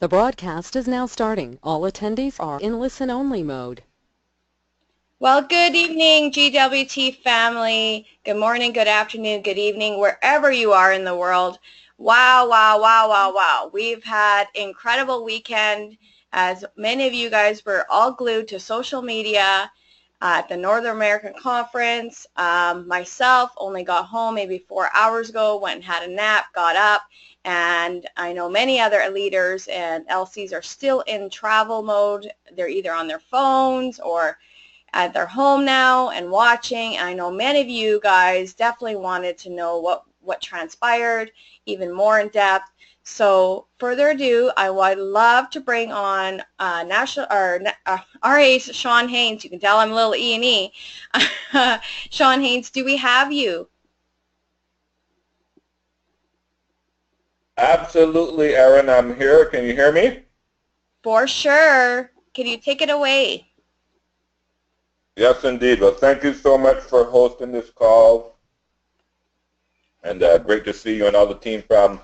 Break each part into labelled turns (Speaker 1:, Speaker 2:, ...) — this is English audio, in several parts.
Speaker 1: The broadcast is now starting. All attendees are in listen-only mode.
Speaker 2: Well, good evening, GWT family. Good morning, good afternoon, good evening, wherever you are in the world. Wow, wow, wow, wow, wow. We've had incredible weekend as many of you guys were all glued to social media at the Northern American Conference. Myself only got home maybe 4 hours ago, went and had a nap, got up, and I know many other leaders and LCs are still in travel mode. They're either on their phones or at their home now and watching. I know many of you guys definitely wanted to know what transpired even more in depth. So further ado, I would love to bring on RA Sean Haynes. You can tell I'm a little E&E. Sean Haynes, do we have you?
Speaker 3: Absolutely, Erin. I'm here. Can you hear me?
Speaker 2: For sure. Can you take it away?
Speaker 3: Yes, indeed. Well, thank you so much for hosting this call. And great to see you and all the team from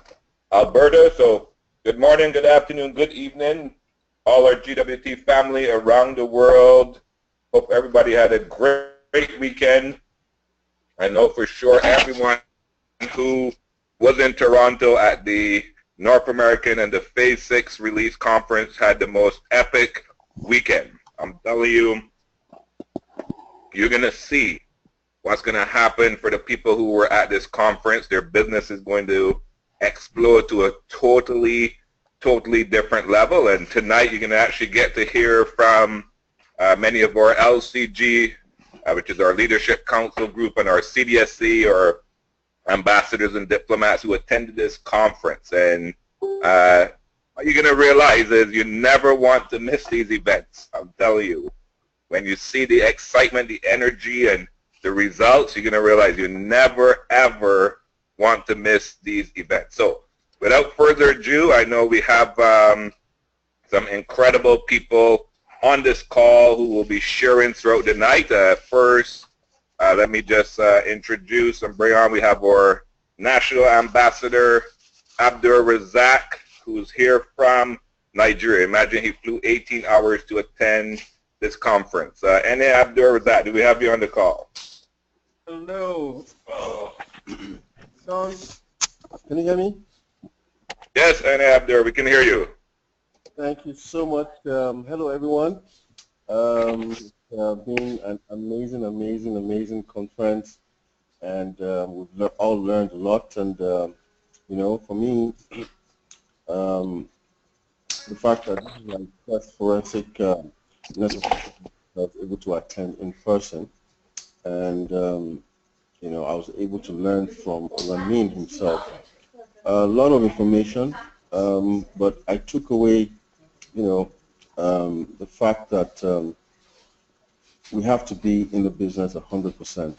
Speaker 3: Alberta. So good morning, good afternoon, good evening, all our GWT family around the world. Hope everybody had a great weekend. I know for sure everyone who was in Toronto at the North American and the Phase 6 release conference had the most epic weekend. I'm telling you, you're going to see what's going to happen for the people who were at this conference. Their business is going to explode to a totally different level. And tonight you're going to actually get to hear from many of our LCG, which is our Leadership Council group, and our CDSC, or ambassadors and diplomats who attended this conference. And what you're going to realize is you never want to miss these events. I'm telling you. When you see the excitement, the energy, and the results, you're going to realize you never, ever want to miss these events. So without further ado, I know we have some incredible people on this call who will be sharing throughout the night. First, let me just introduce and bring on, we have our National Ambassador, Abdur Razak, who's here from Nigeria. Imagine he flew 18 hours to attend this conference. Ene Abdur Razak, do we have you on the call?
Speaker 4: Hello. Sean, can you hear me?
Speaker 3: Yes, Ene Abdur, we can hear you.
Speaker 4: Thank you so much. Hello, everyone. It's been an amazing conference, and we've all learned a lot. And you know, for me, the fact that this is my first forensic I was able to attend in person, and you know, I was able to learn from Ramin himself a lot of information, but I took away, you know, the fact that we have to be in the business 100%,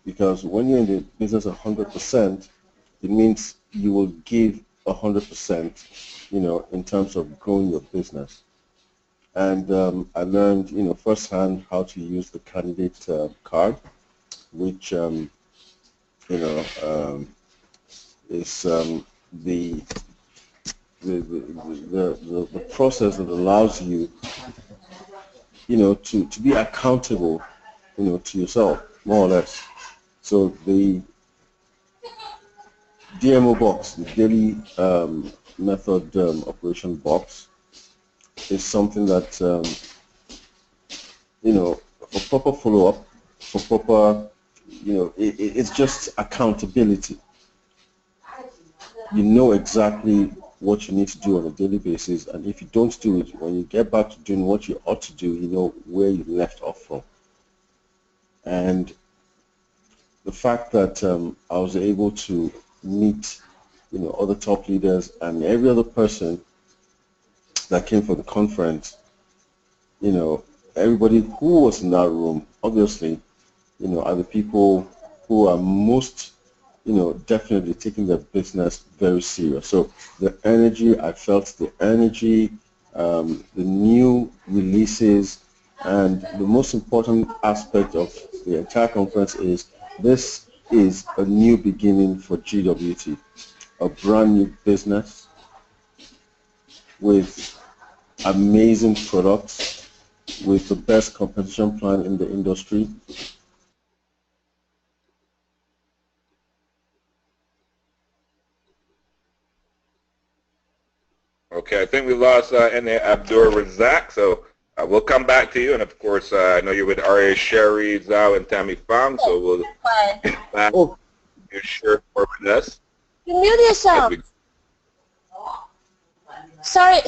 Speaker 4: because when you're in the business 100%, it means you will give 100%, you know, in terms of growing your business. And I learned, you know, firsthand how to use the candidate card, which, you know, is the process that allows you, you know, to be accountable, you know, to yourself, more or less. So the DMO box, the daily method operation box, is something that, you know, for proper follow-up, for proper, you know, it's just accountability. You know exactly what you need to do on a daily basis, and if you don't do it, when you get back to doing what you ought to do, you know where you left off from. And the fact that I was able to meet, you know, other top leaders and every other person that came for the conference, you know, everybody who was in that room, obviously, you know, are the people who are most, you know, definitely taking their business very serious. So the energy, I felt the energy, the new releases, and the most important aspect of the entire conference is this is a new beginning for GWT, a brand new business, with amazing products, with the best competition plan in the industry.
Speaker 3: Okay, I think we lost N.A. Abdur Razak, so we'll come back to you. And of course, I know you're with R.A. Sherry, Zhao, and Tammy Fang, so we'll get back to share more with us.
Speaker 5: You mute yourself. Sorry,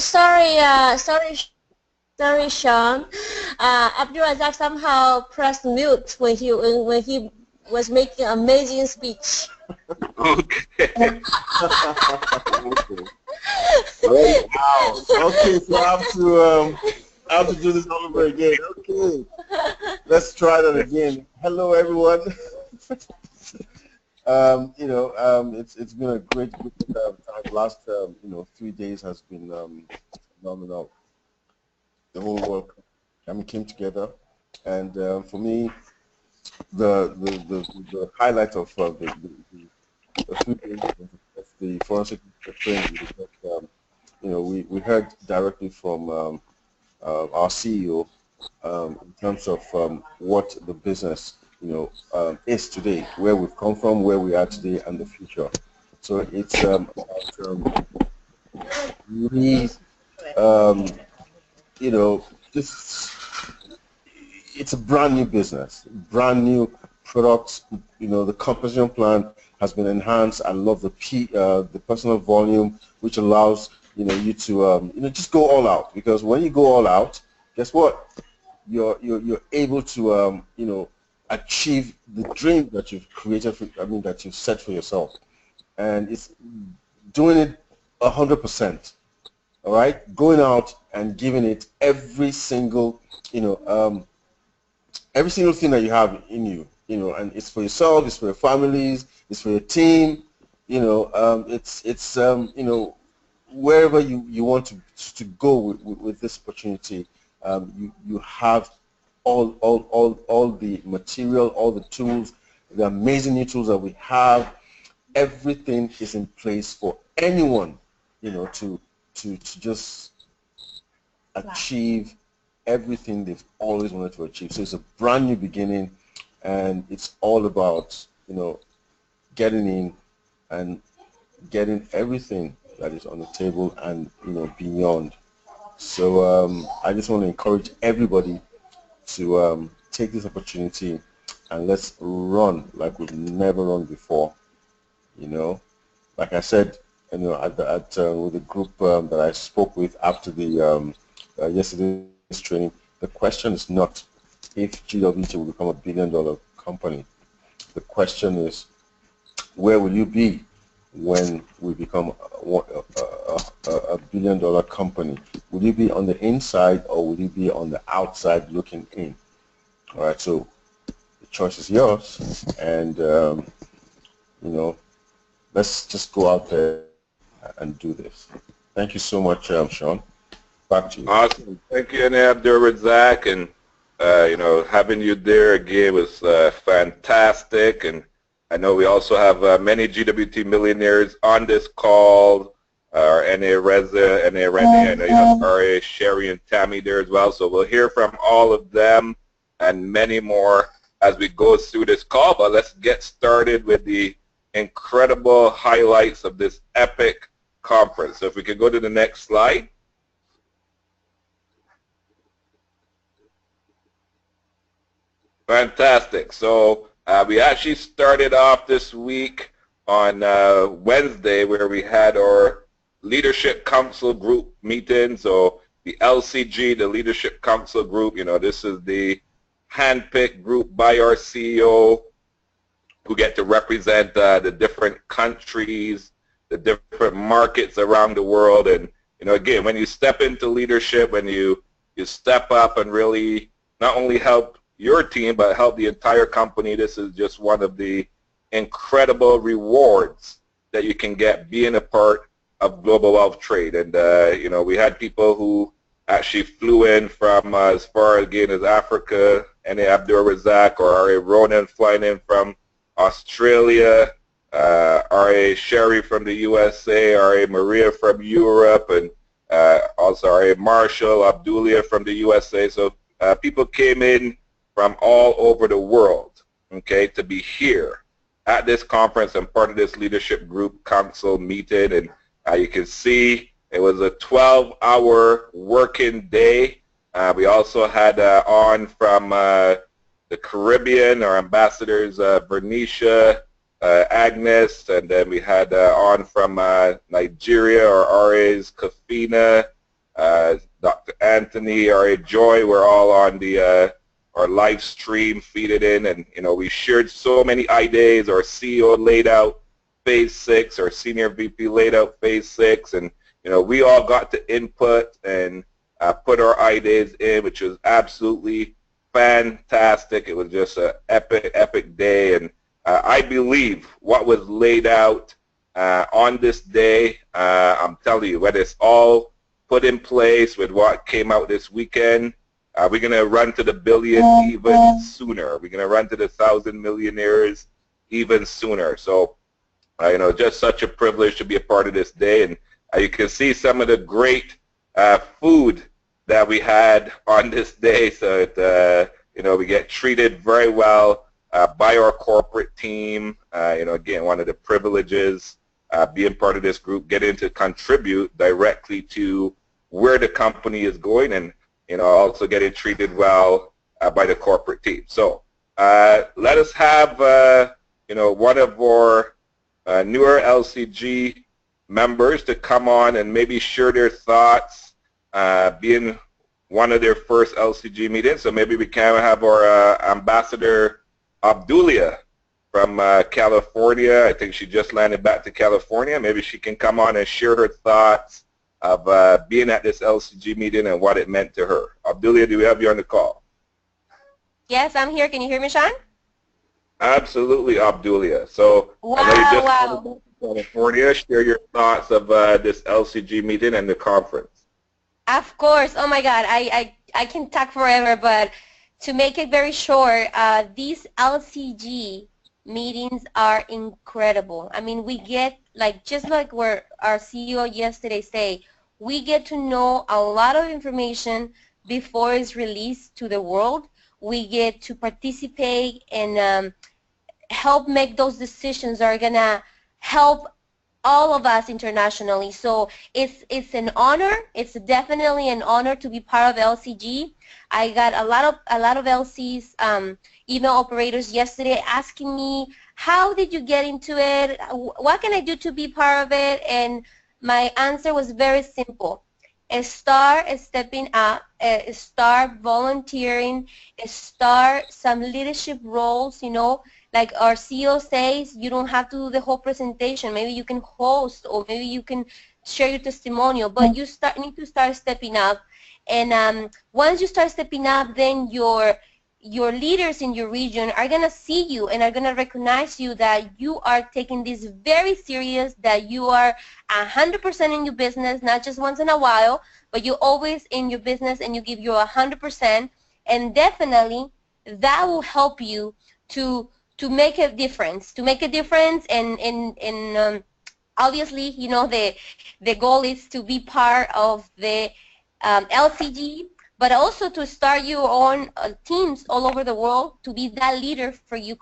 Speaker 5: Sean. Abdul Razak somehow pressed mute when he was making an amazing speech.
Speaker 3: Okay.
Speaker 4: Wow. Okay, so I have to do this all over again. Okay, let's try that again. Hello, everyone. It's been a great time. The last 3 days has been phenomenal. The whole world came together, and for me, the highlight of the 3 days of the forensic training, because we heard directly from our CEO in terms of what the business is today, where we've come from, where we are today, and the future. So it's it's a brand new business, brand new products. The composition plan has been enhanced. I love the personal volume, which allows you to just go all out, because when you go all out, guess what? You're able to achieve the dream that you've created that you've set for yourself, and it's doing it 100%. All right, going out and giving it every single every single thing that you have in you, and it's for yourself, it's for your families, it's for your team, it's wherever you want to go with this opportunity. You have all the material, all the tools, the amazing new tools that we have. Everything is in place for anyone, to just achieve everything they've always wanted to achieve. So it's a brand new beginning, and it's all about getting in and getting everything that is on the table and beyond. So I just want to encourage everybody to take this opportunity, and let's run like we've never run before. Like I said, with the group that I spoke with after the yesterday's training, the question is not if GWT will become $1 billion company. The question is, where will you be when we become a $1 billion company? Will you be on the inside, or will you be on the outside looking in? All right, so the choice is yours, and let's just go out there and do this. Thank you so much, Sean. Back to you.
Speaker 3: Awesome. Thank you, Abdur Razak, and having you there again was fantastic. And I know we also have many GWT millionaires on this call. N.A. Reza, N.A. Rene, and R.A. Sherry and Tammy there as well. So we'll hear from all of them and many more as we go through this call. But let's get started with the incredible highlights of this epic conference. So if we could go to the next slide. Fantastic. So we actually started off this week on Wednesday, where we had our Leadership Council Group meeting. So the LCG, the Leadership Council Group, this is the handpicked group by our CEO who get to represent the different countries, the different markets around the world. And, again, when you step into leadership, when you step up and really not only help your team, but help the entire company, this is just one of the incredible rewards that you can get being a part of global wealth trade. And we had people who actually flew in from as far again as Africa, N.A. Abdur Razak or R.A. Ronan flying in from Australia, R.A. Sherry from the USA, R.A. Maria from Europe, and also R.A. Marshall, Abdulia from the USA. So people came in from all over the world, okay, to be here at this conference and part of this leadership group council meeting. And you can see it was a 12-hour working day. We also had on from the Caribbean, our ambassadors Bernicia, Agnes, and then we had on from Nigeria, our RAs Kafina, Dr. Anthony, RA Joy. We're all on the our live stream, feed it in, and we shared so many ideas. Our CEO laid out phase 6, our senior VP laid out phase 6, and we all got to input and put our ideas in, which was absolutely fantastic. It was just an epic day, and I believe what was laid out on this day, I'm telling you, whether it's all put in place with what came out this weekend, we're going to run to the billion even sooner. We're going to run to the 1,000 millionaires even sooner. So, just such a privilege to be a part of this day. And you can see some of the great food that we had on this day. So, we get treated very well by our corporate team. Again, one of the privileges being part of this group, getting to contribute directly to where the company is going, and also getting treated well by the corporate team. So let us have one of our newer LCG members to come on and maybe share their thoughts, being one of their first LCG meetings. So maybe we can have our ambassador Abdulia from California. I think she just landed back to California. Maybe she can come on and share her thoughts of being at this LCG meeting and what it meant to her. Abdulia, do we have you on the call?
Speaker 5: Yes, I'm here. Can you hear me, Sean?
Speaker 3: Absolutely, Abdulia. So I know you just landed back to California. Share your thoughts of this LCG meeting and the conference.
Speaker 5: Of course. Oh my God, I can talk forever, but to make it very short, these LCG meetings are incredible. I mean, we get, just like where our CEO yesterday said, we get to know a lot of information before it's released to the world. We get to participate and help make those decisions that are going to help all of us internationally. So it's an honor. It's definitely an honor to be part of LCG. I got a lot of LC's email operators yesterday asking me, how did you get into it? What can I do to be part of it? And my answer was very simple. Start stepping up, start volunteering, start some leadership roles, like our CEO says, you don't have to do the whole presentation. Maybe you can host, or maybe you can share your testimonial, but you need to start stepping up. And once you start stepping up, then your leaders in your region are going to see you and are going to recognize you that you are taking this very serious, that you are 100% in your business, not just once in a while, but you're always in your business and you give your 100%, and definitely that will help you to make a difference, and obviously, the goal is to be part of the LCG, but also to start your own teams all over the world, to be that leader for your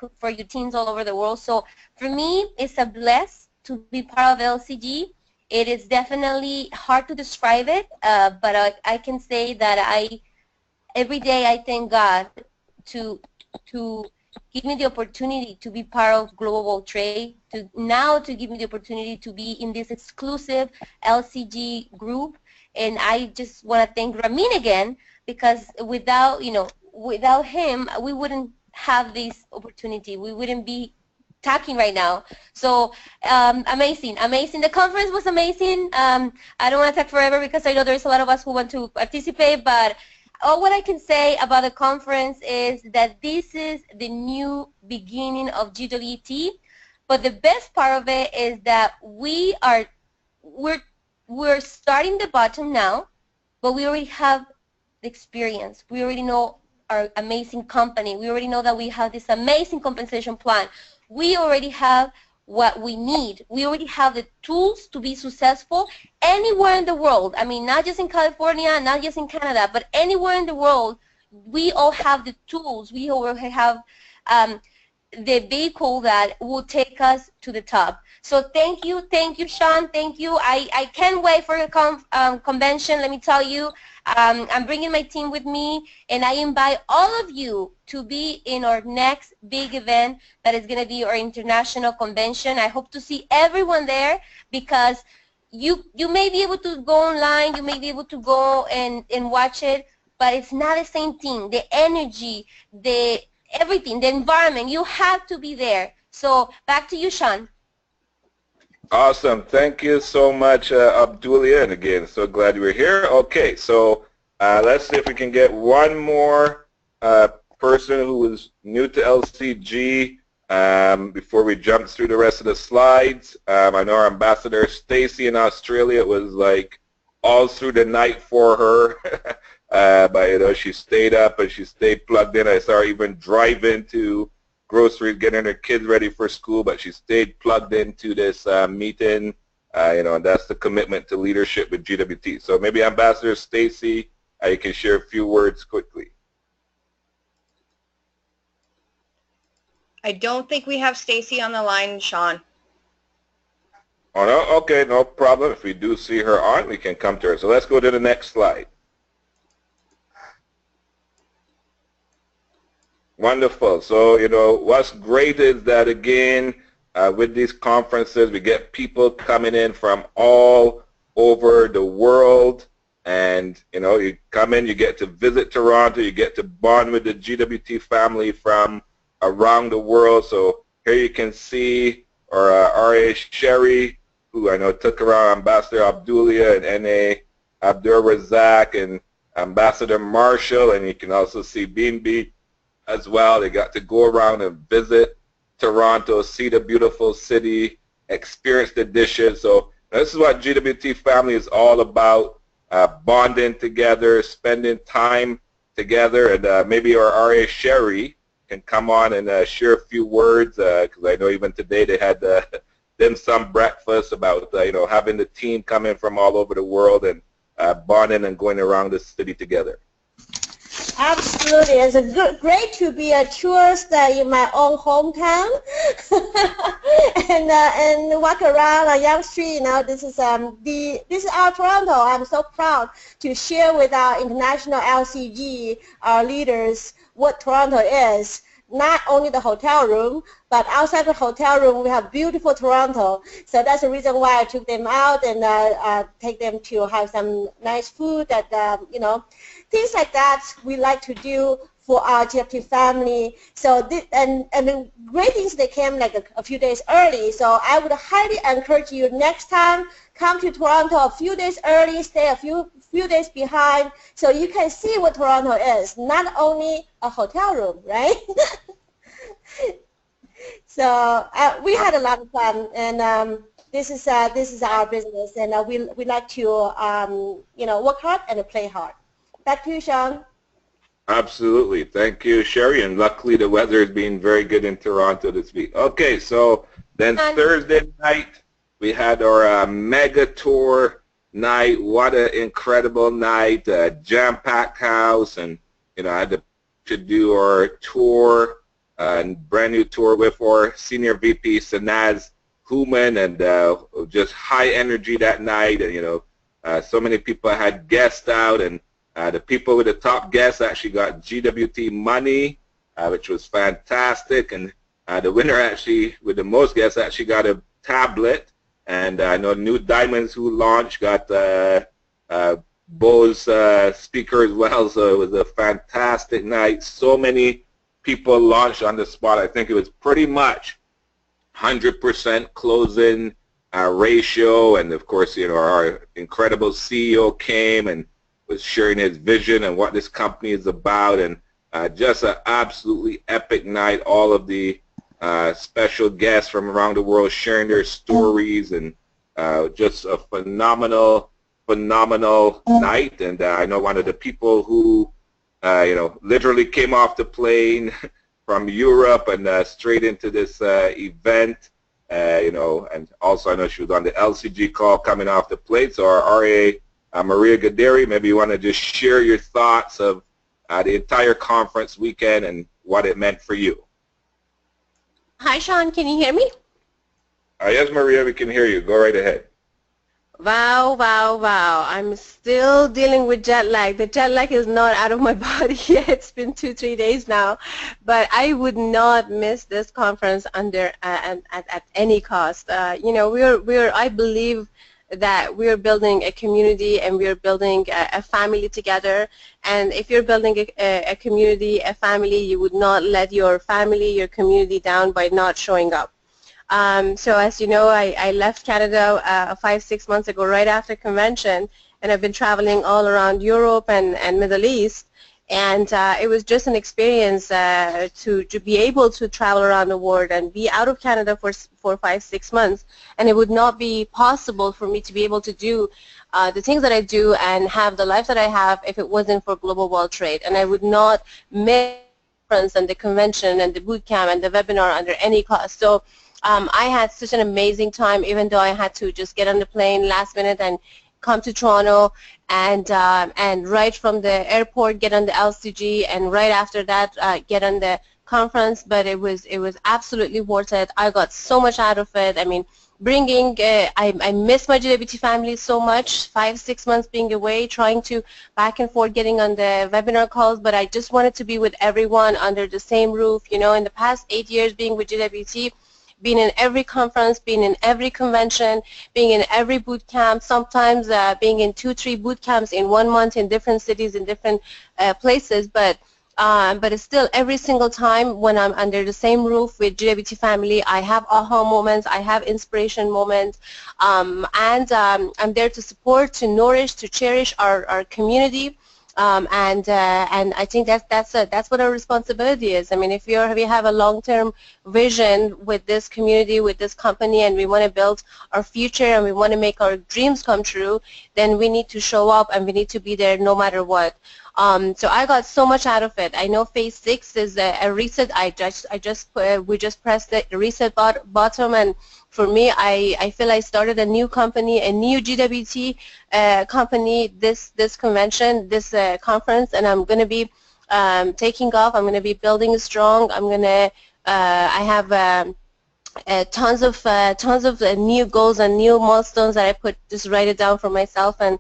Speaker 5: teams all over the world. So for me, it's a bless to be part of LCG. It is definitely hard to describe it, but I can say that every day I thank God to give me the opportunity to be part of global trade, to give me the opportunity to be in this exclusive LCG group. And I just want to thank Ramin again, because without him, we wouldn't have this opportunity. We wouldn't be talking right now. So amazing. The conference was amazing. I don't want to talk forever because I know there's a lot of us who want to participate, but all what I can say about the conference is that this is the new beginning of GWT. But the best part of it is that we're starting the bottom now, but we already have the experience. We already know our amazing company. We already know that we have this amazing compensation plan. We already have what we need. We already have the tools to be successful anywhere in the world. I mean, not just in California, not just in Canada, but anywhere in the world. We all have the tools. We all have the vehicle that will take us to the top. So thank you, Sean, thank you. I can't wait for the convention, let me tell you. I'm bringing my team with me, and I invite all of you to be in our next big event that is going to be our international convention. I hope to see everyone there, because you may be able to go online, you may be able to go and watch it, but it's not the same thing. The energy, everything, the environment, you have to be there. So back to you, Sean.
Speaker 3: Awesome. Thank you so much, Abdulia. And again, so glad you were here. Okay, so let's see if we can get one more person who is new to LCG before we jump through the rest of the slides. I know our ambassador Stacy in Australia, it was like all through the night for her. But you know, she stayed up and she stayed plugged in. I saw her even driving to groceries, getting her kids ready for school, but she stayed plugged into this meeting. You know, and that's the commitment to leadership with GWT. So maybe Ambassador Stacy, you can share a few words quickly.
Speaker 2: I don't think we have Stacy on the line, Sean.
Speaker 3: Oh, no? Okay, no problem. If we do see her on, we can come to her. So let's go to the next slide. Wonderful. So, you know, what's great is that, again, with these conferences, we get people coming in from all over the world. And, you know, you come in, you get to visit Toronto, you get to bond with the GWT family from around the world. So here you can see our R.A. Sherry, who I know took around Ambassador Abdulia and N.A. Abdur Razak and Ambassador Marshall. And you can also see Beanby as well. They got to go around and visit Toronto, see the beautiful city, experience the dishes. So this is what GWT family is all about, bonding together, spending time together. And maybe our R.A. Sherry can come on and share a few words, because I know even today they had them some breakfast about you know, having the team come in from all over the world and bonding and going around the city together.
Speaker 6: Absolutely, it's great to be a tourist in my own hometown, and walk around on Yonge Street. You know, this is our Toronto. I'm so proud to share with our international LCG, our leaders, what Toronto is. Not only the hotel room, but outside the hotel room, we have beautiful Toronto. So that's the reason why I took them out and take them to have some nice food that, you know, things like that we like to do for our GWT family. So and the great things, they came like a few days early. So I would highly encourage you next time, come to Toronto a few days early, stay a few days behind, so you can see what Toronto is, not only a hotel room, right? So we had a lot of fun, and this is our business, and we like to you know, work hard and play hard. Back to you, Sean.
Speaker 3: Absolutely. Thank you, Sherry. And luckily the weather has been very good in Toronto this week. Okay, so then Thursday night we had our mega tour night. What an incredible night. Jam-packed house. And, you know, I had to do our tour, brand new tour with our senior VP, Sanaz Hooman, and just high energy that night. And, you know, so many people had guests out, and the people with the top guests actually got GWT money, which was fantastic. And the winner actually, with the most guests, actually got a tablet. And I know New Diamonds, who launched, got Bose speaker as well. So it was a fantastic night. So many people launched on the spot. I think it was pretty much 100% closing ratio. And of course, you know, our incredible CEO came and was sharing his vision and what this company is about, and just an absolutely epic night. All of the special guests from around the world sharing their stories, and just a phenomenal night. And I know one of the people who you know, literally came off the plane from Europe and straight into this event, you know, and also I know she was on the LCG call coming off the plate. So our RA, Maria Gaderi, maybe you want to just share your thoughts of the entire conference weekend and what it meant for you.
Speaker 5: Hi, Sean. Can you hear me?
Speaker 3: Yes, Maria, we can hear you. Go right ahead.
Speaker 5: Wow, wow, wow. I'm still dealing with jet lag. The jet lag is not out of my body yet. It's been 2-3 days now. But I would not miss this conference at any cost. You know, I believe that we're building a community and we're building a family together. And if you're building a community, a family, you would not let your family, your community down by not showing up. So as you know, I left Canada 5-6 months ago right after convention, and I've been traveling all around Europe and Middle East. And it was just an experience to be able to travel around the world and be out of Canada for 5-6 months. And it would not be possible for me to be able to do the things that I do and have the life that I have if it wasn't for Global World Trade. And I would not miss the conference and the convention and the boot camp and the webinar under any cost. So I had such an amazing time, even though I had to just get on the plane last minute and come to Toronto, and right from the airport get on the LCG, and right after that get on the conference. But it was absolutely worth it. I got so much out of it. I mean, I miss my GWT family so much. 5-6 months being away, trying to back and forth, getting on the webinar calls, but I just wanted to be with everyone under the same roof. You know, in the past 8 years being with GWT, being in every conference, being in every convention, being in every boot camp, sometimes being in 2-3 boot camps in 1 month in different cities, in different places, but it's still every single time when I'm under the same roof with GWT family, I have aha moments, I have inspiration moments, and I'm there to support, to nourish, to cherish our community. And I think that's what our responsibility is. I mean, if we have a long-term vision with this community, with this company, and we want to build our future and we want to make our dreams come true, then we need to show up and we need to be there no matter what. So I got so much out of it. I know Phase 6 is a reset. We just pressed the reset button, and for me, I feel I started a new company, a new GWT company this convention, this conference, and I'm going to be taking off. I'm going to be building strong. I'm going to I have tons of new goals and new milestones that I just write it down for myself, and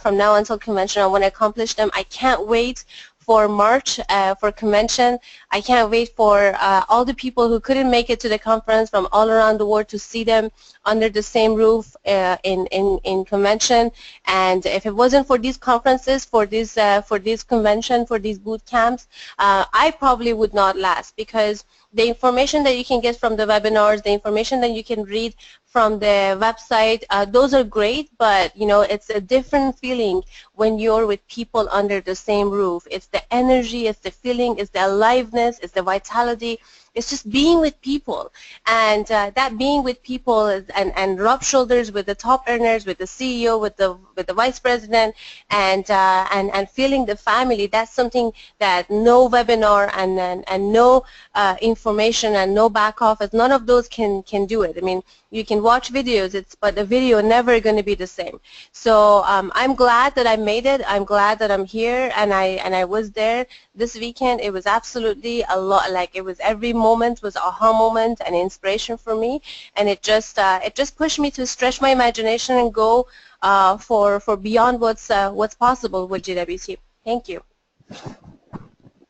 Speaker 5: from now until convention I want to accomplish them. I can't wait for March for convention. I can't wait for all the people who couldn't make it to the conference from all around the world to see them under the same roof in convention. And if it wasn't for these conferences, for this convention, for these boot camps, I probably would not last, because the information that you can get from the webinars, the information that you can read from the website, those are great, but you know, it's a different feeling when you're with people under the same roof. It's the energy, it's the feeling, it's the aliveness, it's the vitality. It's just being with people, and that being with people and rub shoulders with the top earners, with the CEO, with the vice president, and feeling the family. That's something that no webinar and no information and no back office, none of those can do it. I mean, you can watch videos, but the video never going to be the same. So I'm glad that I made it. I'm glad that I'm here, and I was there this weekend. It was absolutely a lot. Like, it was every moment was aha moment and inspiration for me, and it just pushed me to stretch my imagination and go for beyond what's possible with GWT. Thank you.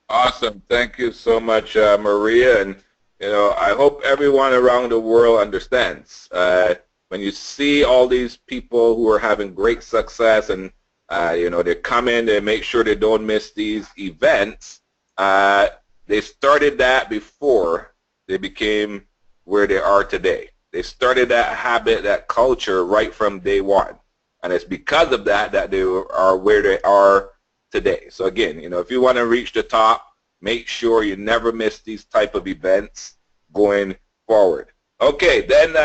Speaker 3: Awesome. Thank you so much, Maria. And you know, I hope everyone around the world understands. When you see all these people who are having great success, and you know, they come in, they make sure they don't miss these events. They started that before they became where they are today. They started that habit, that culture, right from day one, and it's because of that that they are where they are today. So again, you know, if you want to reach the top, make sure you never miss these type of events going forward. Okay, then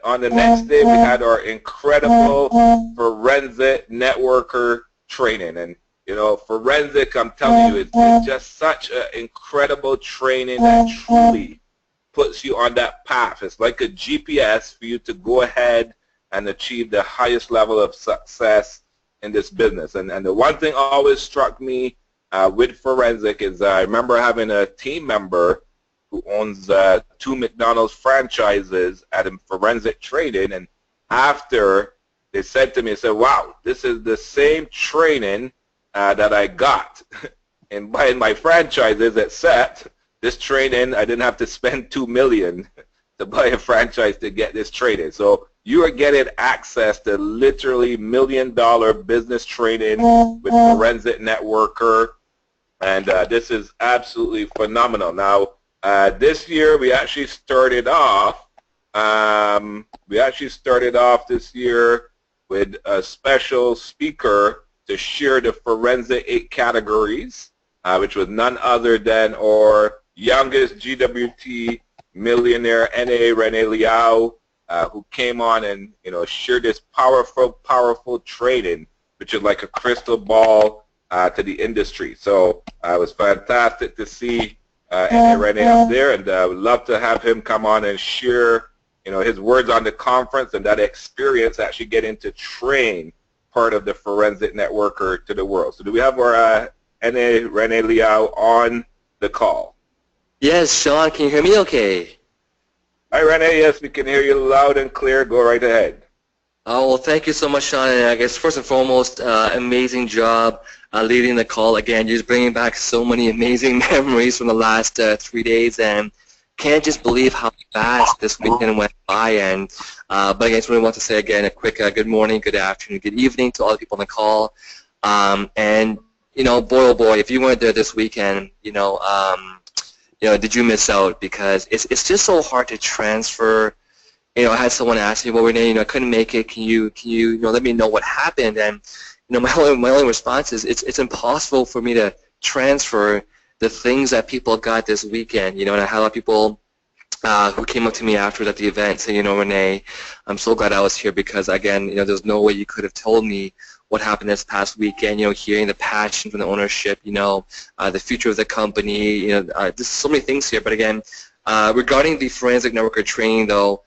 Speaker 3: on the next day we had our incredible forensic networker training. And you know, forensic, I'm telling you, it's just such an incredible training that truly puts you on that path. It's like a GPS for you to go ahead and achieve the highest level of success in this business. And the one thing always struck me with forensic is I remember having a team member who owns 2 McDonald's franchises at a forensic training, and after they said to me, wow, this is the same training that I got in buying my franchises, except this training I didn't have to spend $2 million to buy a franchise to get this training. So you are getting access to literally $1 million business training with Forensic Networker, and this is absolutely phenomenal. Now, this year we actually started off. This year with a special speaker to share the forensic 8 categories, which was none other than our youngest GWT millionaire, N.A. Rene Liao, who came on and shared this powerful training, which is like a crystal ball to the industry. So it was fantastic to see N.A. Rene up there, and I would love to have him come on and share his words on the conference and that experience actually getting to train part of the Forensic Networker to the world. So do we have our N.A. Rene Liao on the call?
Speaker 7: Yes, Sean, can you hear me okay?
Speaker 3: Hi, Rene. Yes, we can hear you loud and clear. Go right ahead.
Speaker 7: Oh, well, thank you so much, Sean. And I guess first and foremost, amazing job leading the call. Again, you're just bringing back so many amazing memories from the last 3 days, and can't just believe how fast this weekend went by. And but I just really want to say again a quick good morning, good afternoon, good evening to all the people on the call. And boy oh boy, if you weren't there this weekend, did you miss out? Because it's just so hard to transfer. I had someone ask me, well, Renee, I couldn't make it. Can you let me know what happened? And my only response is it's impossible for me to transfer the things that people got this weekend. And I had a lot of people who came up to me afterwards at the event saying, Renee, I'm so glad I was here because, again, there's no way you could have told me what happened this past weekend, hearing the passion from the ownership, the future of the company, there's so many things here. But again, regarding the Forensic Networker training, though,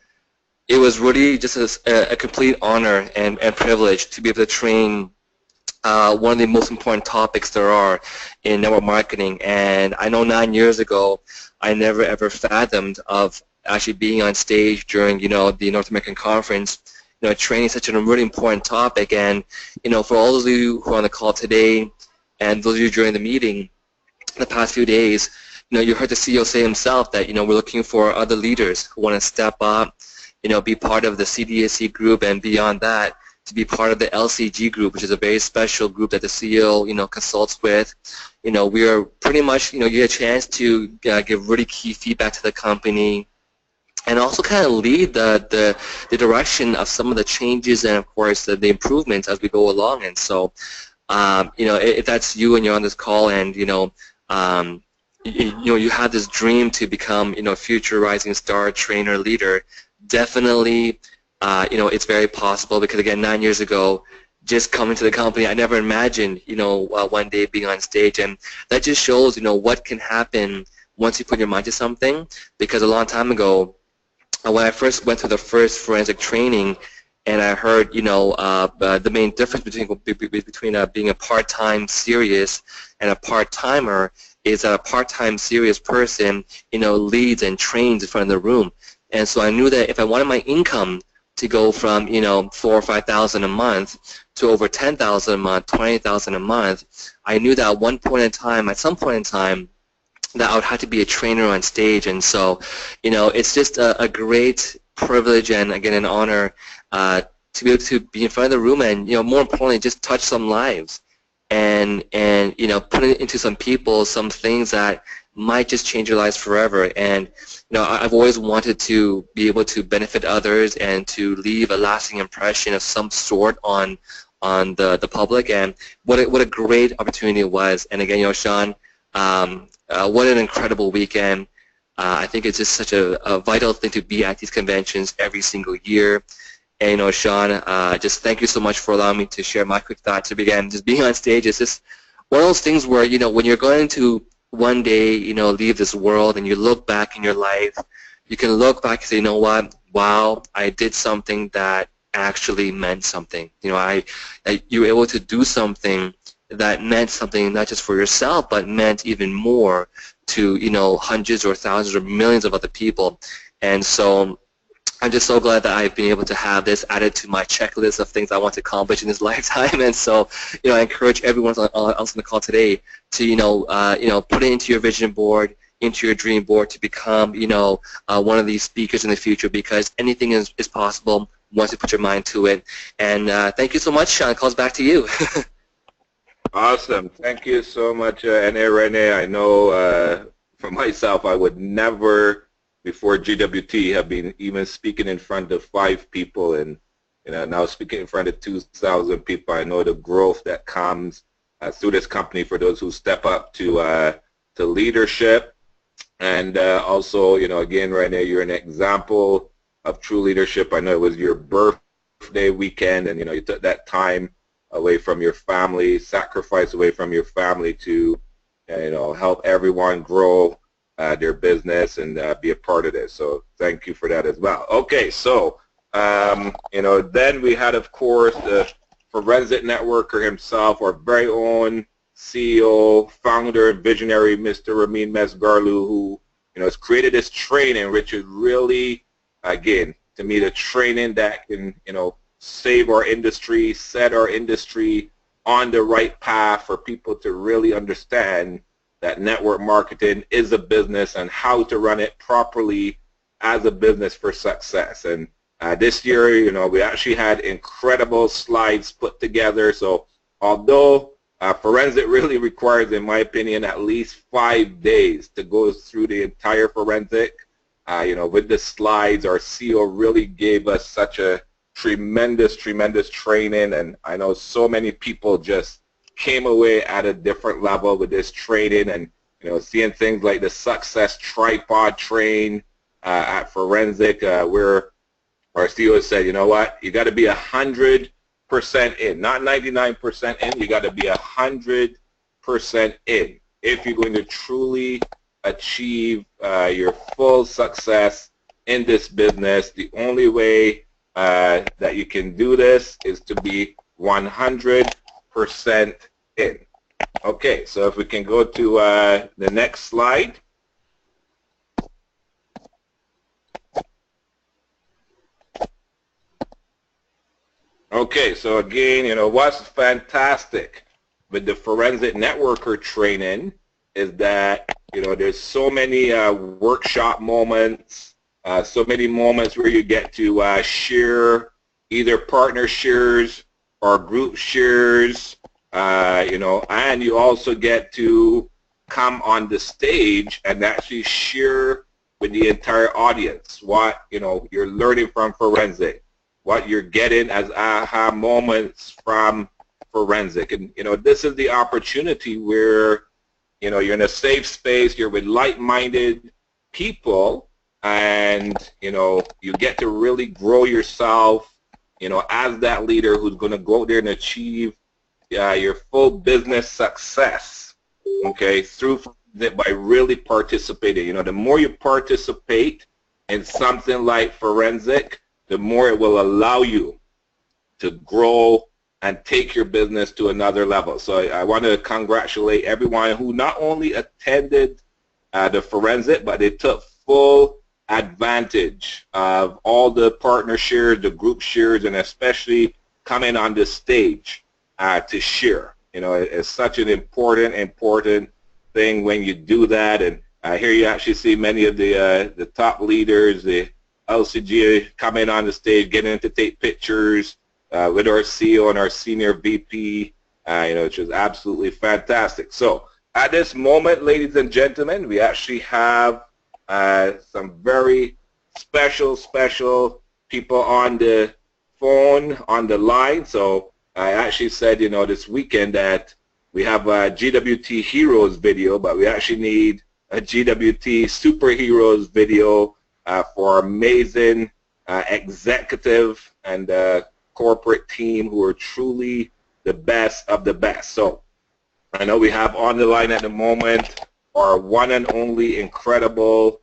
Speaker 7: it was really just a complete honor and privilege to be able to train one of the most important topics there are in network marketing. And I know 9 years ago, I never ever fathomed of actually being on stage during, the North American conference, training such a really important topic. And, for all of you who are on the call today and those of you during the meeting the past few days, you heard the CEO say himself that, we're looking for other leaders who want to step up, be part of the CDAC group, and beyond that, to be part of the LCG group, which is a very special group that the CEO, consults with. We are pretty much, you get a chance to give really key feedback to the company, and also kind of lead the direction of some of the changes and, of course, the improvements as we go along. And so, if that's you and you're on this call, and you have this dream to become, a future rising star trainer leader, definitely. It's very possible because, again, 9 years ago, just coming to the company, I never imagined, one day being on stage. And that just shows, what can happen once you put your mind to something. Because a long time ago, when I first went through the first forensic training, and I heard, the main difference between being a part-time serious and a part-timer is that a part-time serious person, leads and trains in front of the room. And so I knew that if I wanted my income to go from, $4,000 or $5,000 a month to over $10,000 a month, $20,000 a month, I knew that at some point in time, that I would have to be a trainer on stage. And so, it's just a great privilege and, again, an honor to be able to be in front of the room and, more importantly, just touch some lives and put it into some people, some things that might just change your lives forever. And I've always wanted to be able to benefit others and to leave a lasting impression of some sort on the public. And what a great opportunity it was. And again, Sean, what an incredible weekend. I think it's just such a vital thing to be at these conventions every single year. And Sean, just thank you so much for allowing me to share my quick thoughts. Again, just being on stage is just one of those things where when you're going to one day, leave this world and you look back in your life, you can look back and say, you know what, wow, I did something that actually meant something. You know, you were able to do something that meant something not just for yourself, but meant even more to, you know, hundreds or thousands or millions of other people. And so I'm just so glad that I've been able to have this added to my checklist of things I want to accomplish in this lifetime. And so, you know, I encourage everyone else on the call today to, you know, put it into your vision board, into your dream board, to become, you know, one of these speakers in the future, because anything is possible once you put your mind to it. And thank you so much, Sean. Calls back to you.
Speaker 3: Awesome. Thank you so much, Renee. I know for myself, I would never, before GWT, have been even speaking in front of 5 people, and you know, now speaking in front of 2,000 people. I know the growth that comes through this company for those who step up to leadership. And also, you know, again, Renee, you're an example of true leadership. I know it was your birthday weekend, and you know, you took that time away from your family, sacrifice away from your family to, you know, help everyone grow their business and be a part of this. So thank you for that as well. Okay, so you know, then we had, of course, the forensic networker himself, our very own CEO, founder, and visionary, Mr. Ramin Mesgarlou, who, you know, has created this training, which is really, again, to me, the training that can, you know, save our industry, set our industry on the right path for people to really understand that network marketing is a business and how to run it properly as a business for success. And this year, you know, we actually had incredible slides put together. So although forensic really requires, in my opinion, at least 5 days to go through the entire forensic, you know, with the slides, our CEO really gave us such a tremendous training, and I know so many people just came away at a different level with this training, and you know, seeing things like the success tripod train at Forensic, where our CEO said, you know what, you got to be 100% in, not 99% in. You got to be 100% in if you're going to truly achieve your full success in this business. The only way that you can do this is to be 100% in. Okay, so if we can go to the next slide. Okay, so again, you know, what's fantastic with the forensic networker training is that, you know, there's so many workshop moments, so many moments where you get to share either partner shares or group shares, you know, and you also get to come on the stage and actually share with the entire audience what, you know, you're learning from forensic, what you're getting as aha moments from forensic. And, you know, this is the opportunity where, you know, you're in a safe space, you're with like-minded people, and, you know, you get to really grow yourself, you know, as that leader who's going to go out there and achieve your full business success, okay, through that by really participating. You know, the more you participate in something like forensic, the more it will allow you to grow and take your business to another level. So I want to congratulate everyone who not only attended the forensic, but they took full advantage of all the partner shares, the group shares, and especially coming on the stage to share. You know, it's such an important thing when you do that. And here you actually see many of the top leaders, the LCG, coming on the stage, getting to take pictures with our CEO and our senior VP, you know, which was absolutely fantastic. So at this moment, ladies and gentlemen, we actually have some very special people on the phone, on the line. So I actually said, you know, this weekend that we have a GWT Heroes video, but we actually need a GWT Superheroes video for our amazing executive and corporate team who are truly the best of the best. So I know we have on the line at the moment our one and only incredible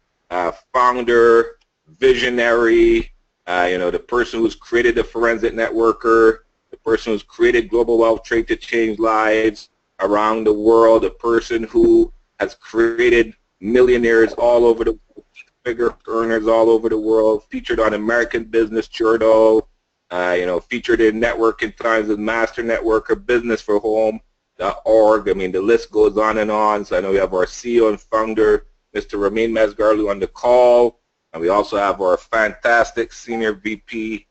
Speaker 3: founder, visionary, the person who's created the forensic networker, the person who's created global wealth trade to change lives around the world, the person who has created millionaires all over the world, figure earners all over the world, featured on American Business Journal, featured in Networking Times as Master Networker, businessforhome.org. I mean, the list goes on and on. So I know we have our CEO and founder, Mr. Ramin Mesgarlou, on the call. And we also have our fantastic Senior VP,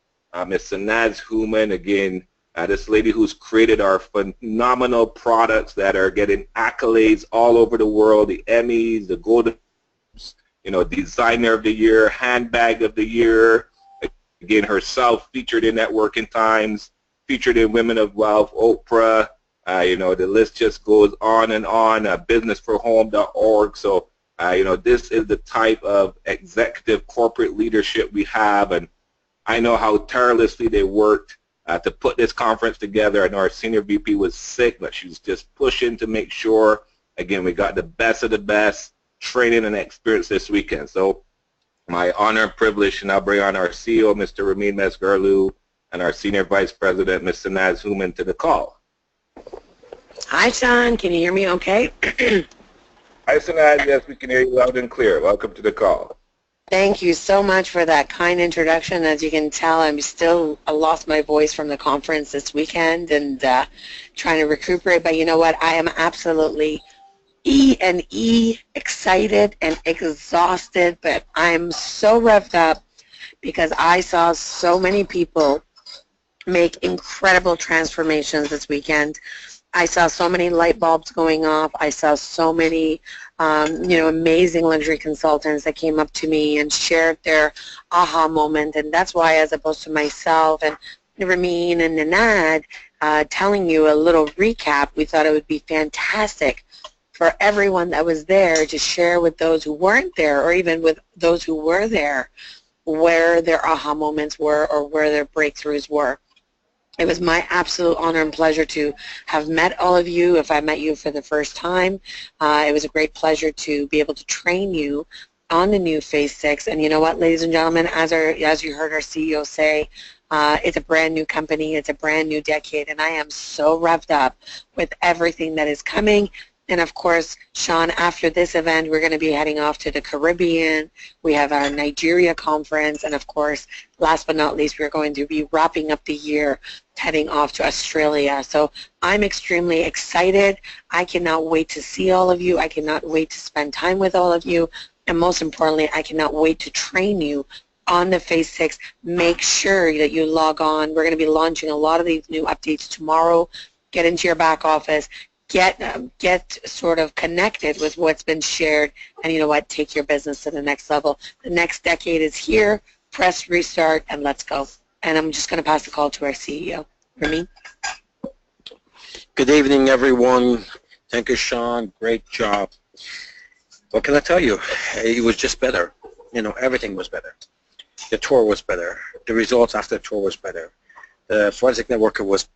Speaker 3: Ms. Sanaz Hooman. Again, this lady who's created our phenomenal products that are getting accolades all over the world, the Emmys, the Golden, Designer of the Year, Handbag of the Year. Again, herself featured in Networking Times, featured in Women of Wealth, Oprah. The list just goes on and on, businessforhome.org. So, this is the type of executive corporate leadership we have, and I know how tirelessly they worked to put this conference together. I know our Senior VP was sick, but she was just pushing to make sure, again, we got the best of the best training and experience this weekend. So my honor and privilege to now bring on our CEO, Mr. Ramin Mesgarlou, and our Senior Vice President, Ms. Sanaz Hooman, to the call.
Speaker 8: Hi, Sean. Can you hear me okay?
Speaker 3: Hi, Sanaz. Yes, we can hear you loud and clear. Welcome to the call.
Speaker 8: Thank you so much for that kind introduction. As you can tell, I lost my voice from the conference this weekend and trying to recuperate. But you know what? I am absolutely excited and exhausted, but I'm so revved up because I saw so many people make incredible transformations this weekend. I saw so many light bulbs going off. I saw so many, amazing luxury consultants that came up to me and shared their aha moment. And that's why, as opposed to myself and Ramin and Nanad telling you a little recap, we thought it would be fantastic for everyone that was there to share with those who weren't there, or even with those who were there, where their aha moments were or where their breakthroughs were. It was my absolute honor and pleasure to have met all of you. If I met you for the first time, it was a great pleasure to be able to train you on the new Phase 6. And you know what, ladies and gentlemen, as you heard our CEO say, it's a brand new company, it's a brand new decade, and I am so revved up with everything that is coming. And of course, Sean, after this event, we're going to be heading off to the Caribbean. We have our Nigeria conference, and of course, last but not least, we're going to be wrapping up the year heading off to Australia. So I'm extremely excited. I cannot wait to see all of you. I cannot wait to spend time with all of you. And most importantly, I cannot wait to train you on the Phase 6. Make sure that you log on. We're going to be launching a lot of these new updates tomorrow. Get into your back office. Get sort of connected with what's been shared, and you know what, take your business to the next level. The next decade is here. Press restart and let's go. And I'm just going to pass the call to our CEO. Ramin?
Speaker 9: Good evening, everyone. Thank you, Sean. Great job. What can I tell you? It was just better. Everything was better. The tour was better. The results after the tour was better. The forensic networker was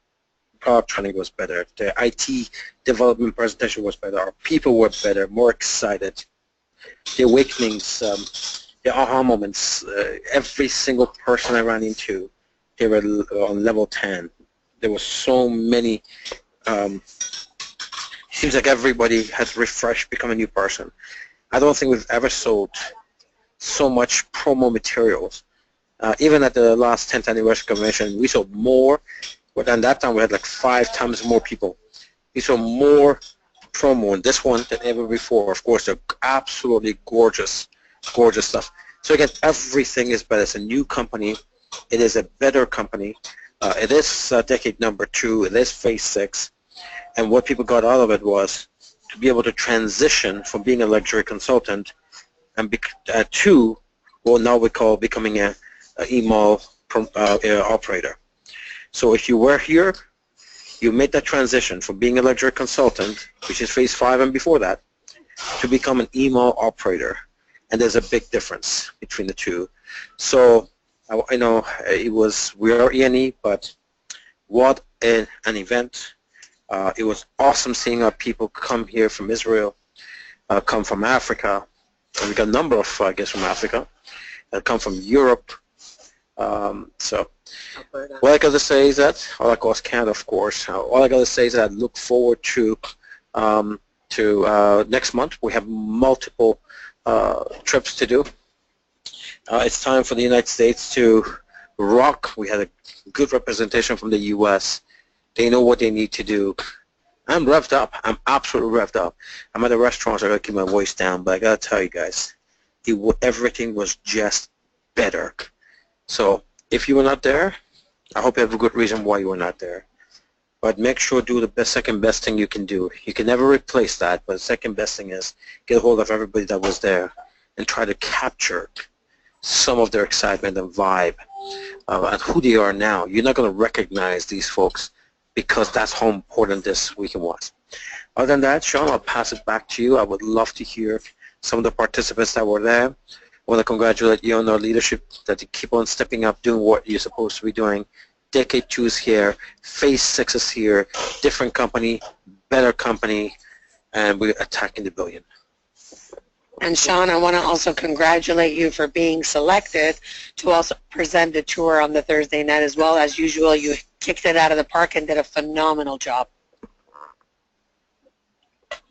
Speaker 9: product training was better. The IT development presentation was better. Our people were better, more excited. The awakenings, the aha moments, every single person I ran into, they were on level 10. There were so many. Seems like everybody has refreshed, become a new person. I don't think we've ever sold so much promo materials. Even at the last 10th anniversary convention, we sold more. But at that time, we had like 5 times more people. We saw more promo in this one than ever before. Of course, they're absolutely gorgeous, gorgeous stuff. So again, everything is better. It's a new company. It is a better company. It is decade number 2. It is Phase 6. And what people got out of it was to be able to transition from being a luxury consultant and to what now we call becoming an email operator. So if you were here, you made that transition from being a luxury consultant, which is Phase 5 and before that, to become an email operator. And there's a big difference between the two. So I know we are E&E, but what an event. It was awesome seeing our people come here from Israel, come from Africa. And we got a number of guests from Africa. that come from Europe. So all I got to say is that, all across Canada, of course, all I got to say is that I look forward to next month. We have multiple trips to do. It's time for the United States to rock. We had a good representation from the U.S. They know what they need to do. I'm revved up. I'm absolutely revved up. I'm at the restaurant, so I got to keep my voice down, but I got to tell you guys, everything was just better. So if you were not there, I hope you have a good reason why you were not there. But make sure to do the second best thing you can do. You can never replace that, but the second best thing is get a hold of everybody that was there and try to capture some of their excitement and vibe and who they are now. You're not going to recognize these folks because that's how important this weekend was. Other than that, Sean, I'll pass it back to you. I would love to hear some of the participants that were there. I want to congratulate you on our leadership, that you keep on stepping up, doing what you're supposed to be doing. Decade 2 is here, Phase 6 is here, different company, better company, and we're attacking the billion.
Speaker 8: And Sean, I want to also congratulate you for being selected to also present the tour on the Thursday night as well. As usual, you kicked it out of the park and did a phenomenal job.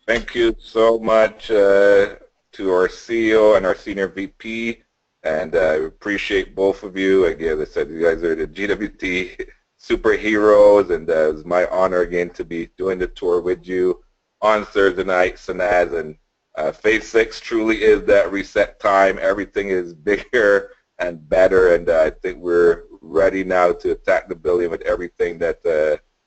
Speaker 3: Thank you so much to our CEO and our Senior VP. And I appreciate both of you. Again, as I said, you guys are the GWT superheroes, and it was my honor again to be doing the tour with you on Thursday night, Sanaz. And Phase 6 truly is that reset time. Everything is bigger and better, and I think we're ready now to attack the billion with everything that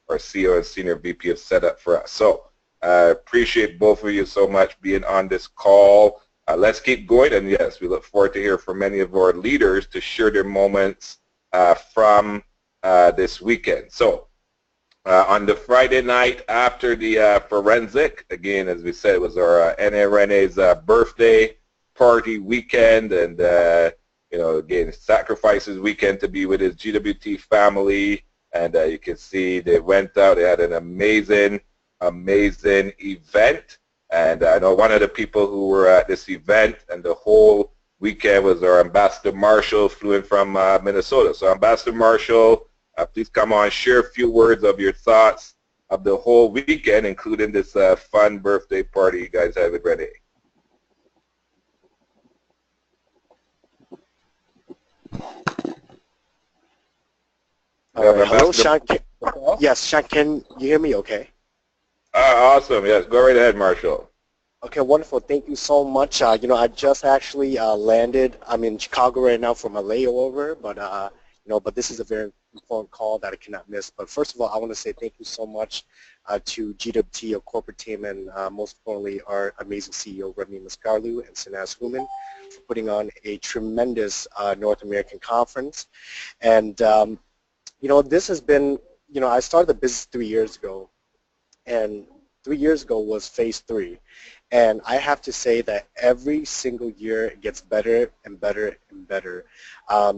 Speaker 3: our CEO and Senior VP have set up for us. So I appreciate both of you so much being on this call. Let's keep going, and yes, we look forward to hear from many of our leaders to share their moments from this weekend. So on the Friday night after the forensic, again, as we said, it was our NRNA's birthday party weekend, and you know, again, sacrifices weekend to be with his GWT family, and you can see they went out, they had an amazing event. And I know one of the people who were at this event and the whole weekend was our Ambassador Marshall, flew in from Minnesota. So Ambassador Marshall, please come on, share a few words of your thoughts of the whole weekend, including this fun birthday party you guys had with Renee.
Speaker 10: Hello, Sean. Yes, Sean, can you hear me okay?
Speaker 3: Awesome. Yes, go right ahead, Marshall.
Speaker 10: Okay, wonderful. Thank you so much. You know, I just actually landed. I'm in Chicago right now for my layover, but you know, but this is a very important call that I cannot miss. But first of all, I want to say thank you so much to GWT, our corporate team, and most importantly, our amazing CEO, Ramin Mesgarlou, and Sanaz Hooman, for putting on a tremendous North American conference. And you know, this has been, you know, I started the business 3 years ago. And 3 years ago was Phase 3. And I have to say that every single year it gets better and better and better.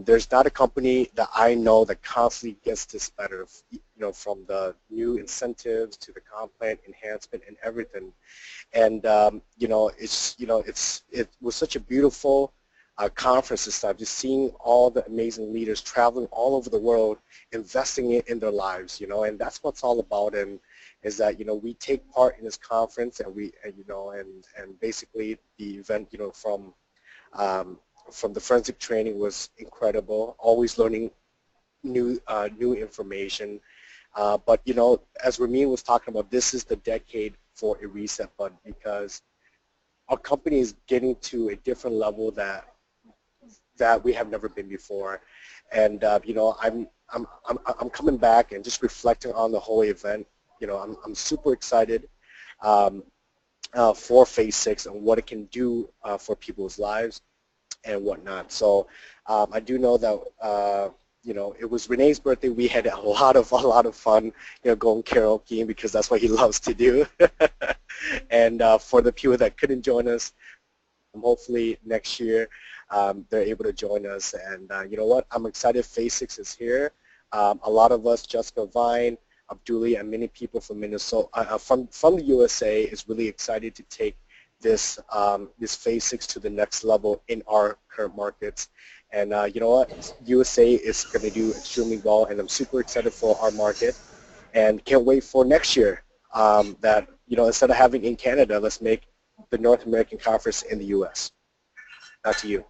Speaker 10: There's not a company that I know that constantly gets this better, you know, from the new incentives to the comp plan enhancement and everything. And you know, it was such a beautiful conference this time, just seeing all the amazing leaders traveling all over the world, investing in their lives, you know, and that's what it's all about. And is that, you know, we take part in this conference, and you know, and basically the event, you know, from the forensic training was incredible, always learning new information. But, you know, as Ramin was talking about, this is the decade for a reset button, because our company is getting to a different level that we have never been before. And, you know, I'm coming back and just reflecting on the whole event. You know, I'm super excited for Phase 6 and what it can do for people's lives and whatnot. So I do know that you know, it was Renee's birthday. We had a lot of fun, you know, going karaoke, because that's what he loves to do. And for the people that couldn't join us, hopefully next year they're able to join us. And you know what? I'm excited. Phase 6 is here. A lot of us, Jessica Vine, Abduli, and many people from Minnesota, from the USA, is really excited to take this this Phase 6 to the next level in our current markets. And you know what? USA is going to do extremely well, and I'm super excited for our market, and can't wait for next year. That instead of having in Canada, let's make the North American conference in the U.S. Back to you.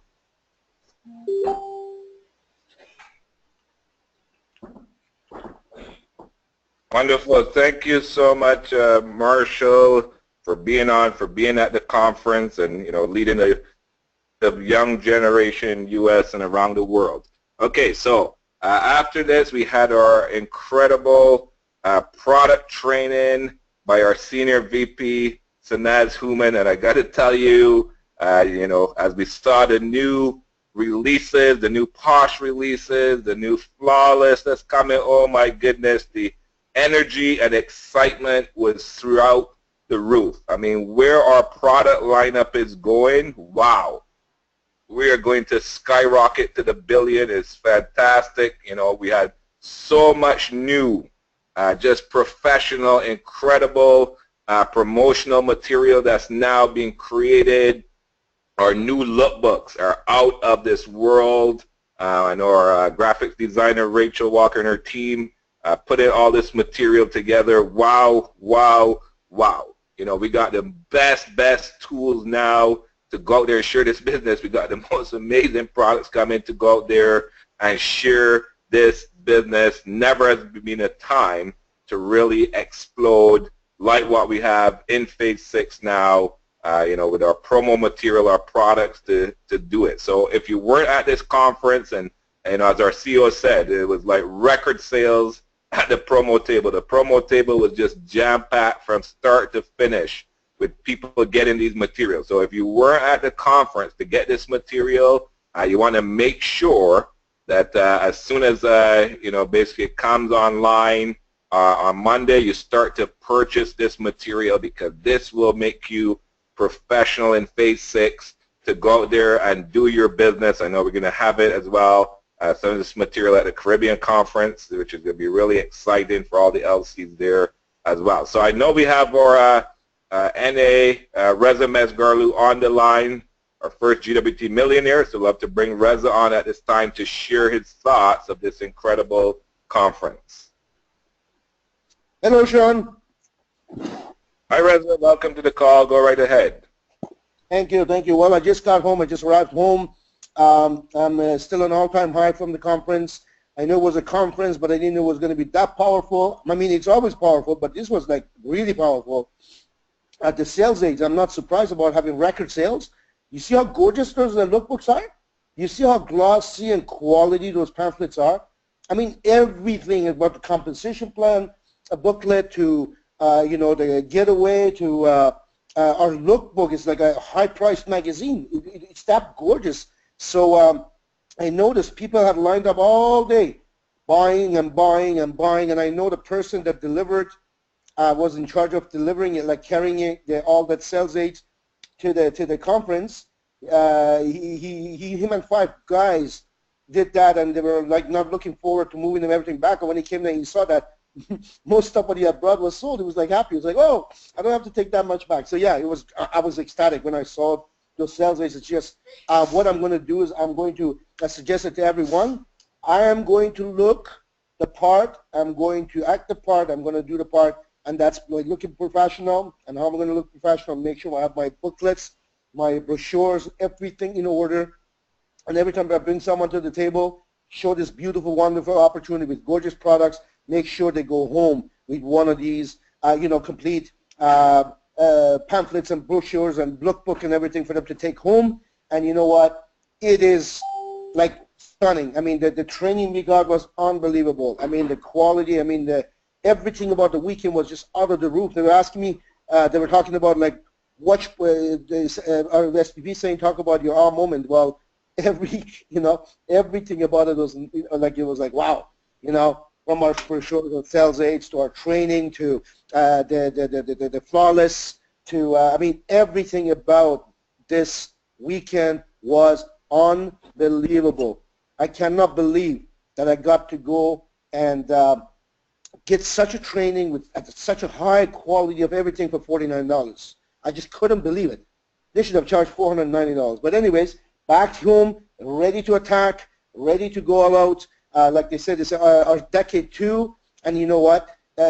Speaker 3: Wonderful. Thank you so much, Marshall, for being on, for being at the conference, and leading the young generation in U.S. and around the world. Okay, so after this, we had our incredible product training by our senior VP, Sanaz Hooman, and I got to tell you, as we saw the new releases, the new Posh releases, the new Flawless that's coming, oh my goodness, the energy and excitement was throughout the roof. I mean, where our product lineup is going, wow. We are going to skyrocket to the billion. It's fantastic. We had so much new, just professional, incredible promotional material that's now being created. Our new lookbooks are out of this world. I know our graphics designer, Rachel Walker, and her team putting all this material together. Wow, wow, wow. We got the best tools now to go out there and share this business. We got the most amazing products coming to go out there and share this business. Never has been a time to really explode like what we have in Phase 6 now, with our promo material, our products to do it. So if you weren't at this conference, and as our CEO said, it was like record sales at the promo table. The promo table was just jam-packed from start to finish with people getting these materials. So if you weren't at the conference to get this material, you want to make sure that as soon as basically it comes online on Monday, you start to purchase this material, because this will make you professional in Phase 6 to go out there and do your business. I know we're going to have it as well, some of this material at the Caribbean Conference, which is going to be really exciting for all the LCs there as well. So I know we have our NA Reza Mesgarlou on the line, our first GWT millionaire, so we'll have to bring Reza on at this time to share his thoughts of this incredible conference.
Speaker 11: Hello, Sean.
Speaker 3: Hi, Reza. Welcome to the call. Go right ahead.
Speaker 11: Thank you. Well, I just got home. I just arrived home. I'm still an all-time high from the conference. I knew it was a conference, but I didn't know it was going to be that powerful. I mean, it's always powerful, but this was like really powerful. At the sales age, I'm not surprised about having record sales. You see how gorgeous those lookbooks are? You see how glossy and quality those pamphlets are? I mean, everything about the compensation plan, a booklet to, the getaway to our lookbook is like a high-priced magazine. It's that gorgeous. So I noticed people had lined up all day buying and buying and buying, and I know the person that delivered was in charge of delivering it, like carrying it, all that sales aids to the conference. Him and 5 guys did that, and they were like not looking forward to moving them everything back. And when he came there, he saw that most stuff what he had brought was sold. He was like happy. He was like, oh, I don't have to take that much back. So yeah, I was ecstatic when I saw those sales aids. It's just what I'm going to do is I'm going to suggest it to everyone. I am going to look the part. I'm going to act the part. I'm going to do the part. And that's like looking professional. And how I'm going to look professional, make sure I have my booklets, my brochures, everything in order. And every time I bring someone to the table, show this beautiful, wonderful opportunity with gorgeous products, make sure they go home with one of these, complete pamphlets and brochures and lookbook and everything for them to take home. And you know what? It is like stunning. I mean, the training we got was unbelievable. I mean, the quality, I mean, everything about the weekend was just out of the roof. They were asking me, they were talking about like, our SPP saying, talk about your aha moment. Well, everything about it was like, it was like, wow, from our brochure, sales aids to our training to the flawless to, I mean, everything about this weekend was unbelievable. I cannot believe that I got to go and get such a training with at such a high quality of everything for $49. I just couldn't believe it. They should have charged $490. But anyways, back home, ready to attack, ready to go all out. Like they said, it's our decade 2, and you know what?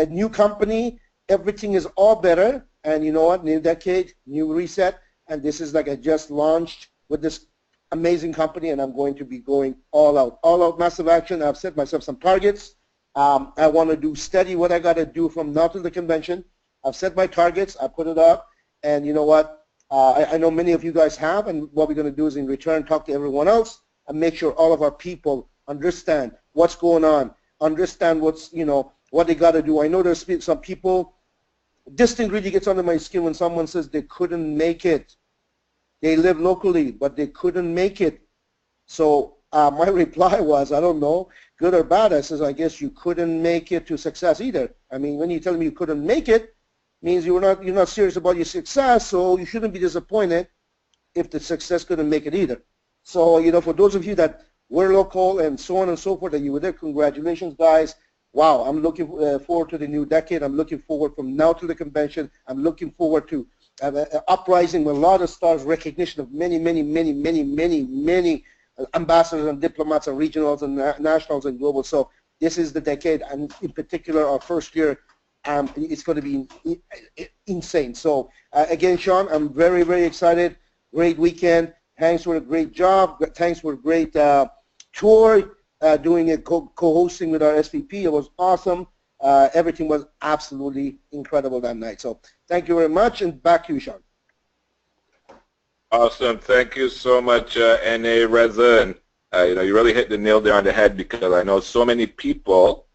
Speaker 11: New company, everything is all better, and you know what? New decade, new reset, and this is like I just launched with this amazing company, and I'm going to be going all out massive action. I've set myself some targets. I want to do steady what I got to do from now to the convention. I've set my targets. I put it up, and you know what? I know many of you guys have, and what we're going to do is in return talk to everyone else and make sure all of our people understand what's going on, understand what's, you know, what they got to do. I know there's some people, this thing really gets under my skin when someone says they couldn't make it. They live locally, but they couldn't make it. So my reply was, I don't know, good or bad. I says, I guess you couldn't make it to success either. I mean, when you tell me you couldn't make it, means you're not serious about your success, so you shouldn't be disappointed if the success couldn't make it either. So, you know, for those of you that were local and so on and so forth, that you were there, congratulations, guys. Wow, I'm looking forward to the new decade. I'm looking forward from now to the convention. I'm looking forward to uprising with a lot of stars, recognition of many ambassadors and diplomats and regionals and nationals and global. So this is the decade, and in particular our first year, it's going to be insane. So again, Sean, I'm very excited. Great weekend. Thanks for a great job. Thanks for a great tour, doing a co-hosting with our SVP. It was awesome. Everything was absolutely incredible that night. So thank you very much, and back to you, Sean.
Speaker 3: Awesome. Thank you so much, N.A. Reza. And, you know, you really hit the nail there on the head, because I know so many people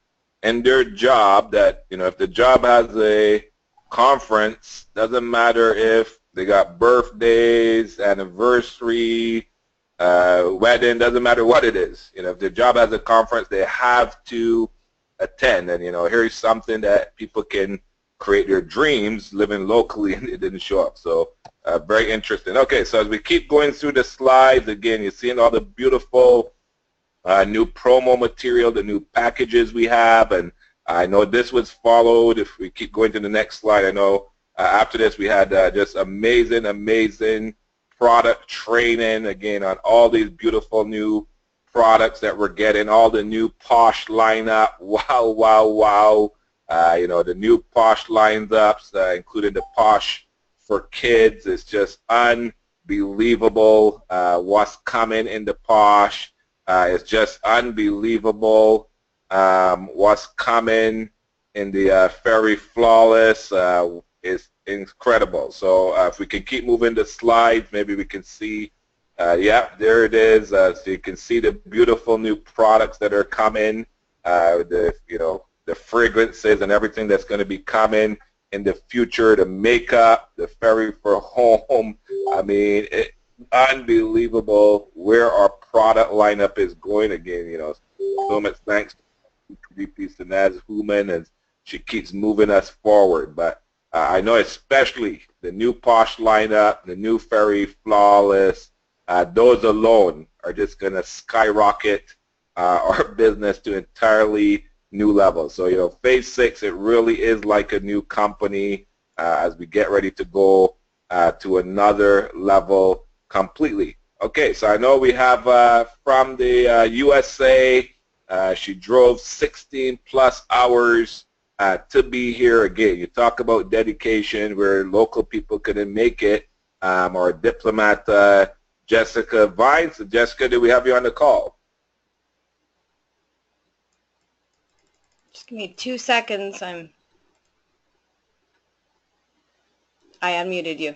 Speaker 3: in their job that, you know, if the job has a conference, doesn't matter if they got birthdays, anniversary, wedding, doesn't matter what it is. You know, if their job has a conference, they have to attend. And, you know, here's something that people can create their dreams living locally, and it didn't show up. So very interesting. Okay, so as we keep going through the slides, again, you're seeing all the beautiful new promo material, the new packages we have, and I know this was followed. If we keep going to the next slide, I know after this we had just amazing product training, again, on all these beautiful new products that we're getting, all the new Posh lineup. Wow. You know, the new Posh lineups, including the Posh for kids. It's just unbelievable what's coming in the Posh. It's just unbelievable what's coming in the Fairy Flawless. Is incredible. So if we can keep moving the slides, maybe we can see, yeah, there it is. So you can see the beautiful new products that are coming, the, you know, the fragrances and everything that's going to be coming in the future, the makeup, the Fairy for Home. I mean, unbelievable where our product lineup is going. Again, you know, so much thanks to VP Sanaz Hooman, as she keeps moving us forward. But I know especially the new Posh lineup, the new Fairy Flawless, those alone are just going to skyrocket our business to entirely new levels. So, you know, Phase 6, it really is like a new company as we get ready to go to another level completely. Okay, so I know we have from the USA, she drove 16 plus hours to be here. Again, you talk about dedication where local people couldn't make it, or diplomat Jessica Vines. So Jessica, do we have you on the call?
Speaker 2: Just give me 2 seconds. I unmuted you.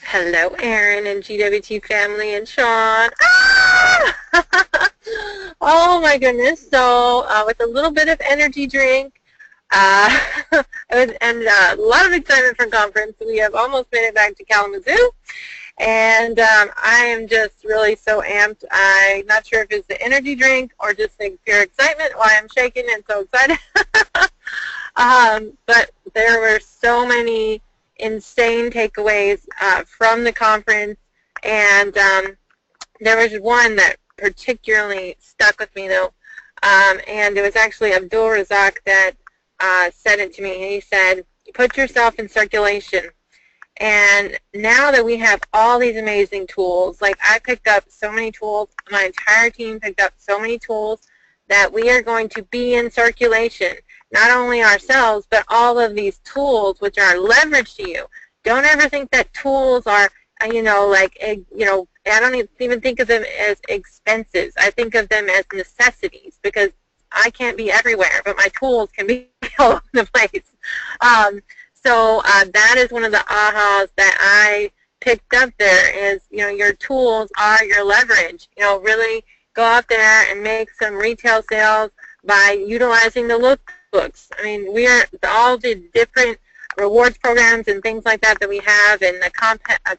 Speaker 8: Hello, Aaron and GWT family and Sean. Ah! Oh my goodness! So with a little bit of energy drink, and a lot of excitement from conference, we have almost made it back to Kalamazoo, and I am just really so amped. I'm not sure if it's the energy drink or just the pure excitement why I'm shaking and so excited. But there were so many insane takeaways from the conference, and there was one that particularly stuck with me though, and it was actually Abdul Razak that said it to me. He said, put yourself in circulation. And now that we have all these amazing tools, like I picked up so many tools, my entire team picked up so many tools that we are going to be in circulation. Not only ourselves, but all of these tools which are leverage to you. Don't ever think that tools are, you know, like, you know, I don't even think of them as expenses. I think of them as necessities because I can't be everywhere, but my tools can be all over the place. So that is one of the ahas that I picked up there is, you know, your tools are your leverage. You know, really go out there and make some retail sales by utilizing the lookbooks. I mean, we are all the different rewards programs and things like that we have, and the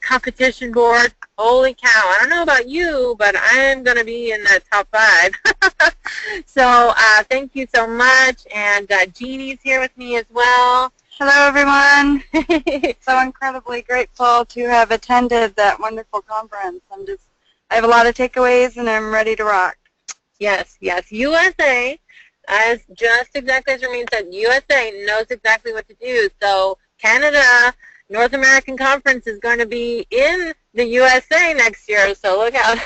Speaker 8: competition board. Holy cow, I don't know about you, but I am going to be in the top 5. So thank you so much, and Jeannie's here with me as well.
Speaker 12: Hello, everyone. So incredibly grateful to have attended that wonderful conference. I have a lot of takeaways, and I'm ready to rock.
Speaker 8: Yes, yes. USA, as just exactly as Ramin said, USA knows exactly what to do. So Canada, North American Conference is going to be in the USA next year. So look out.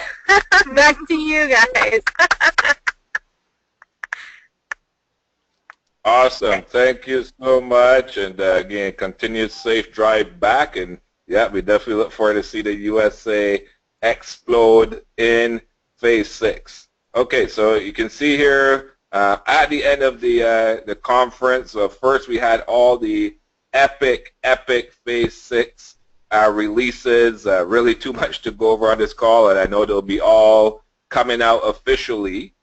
Speaker 8: Back to you guys.
Speaker 3: Awesome. Thank you so much. And again, continued safe drive back. And yeah, we definitely look forward to see the USA explode in Phase 6. Okay, so you can see here at the end of the conference, first we had all the epic Phase 6 releases. Really too much to go over on this call, and I know they'll be all coming out officially,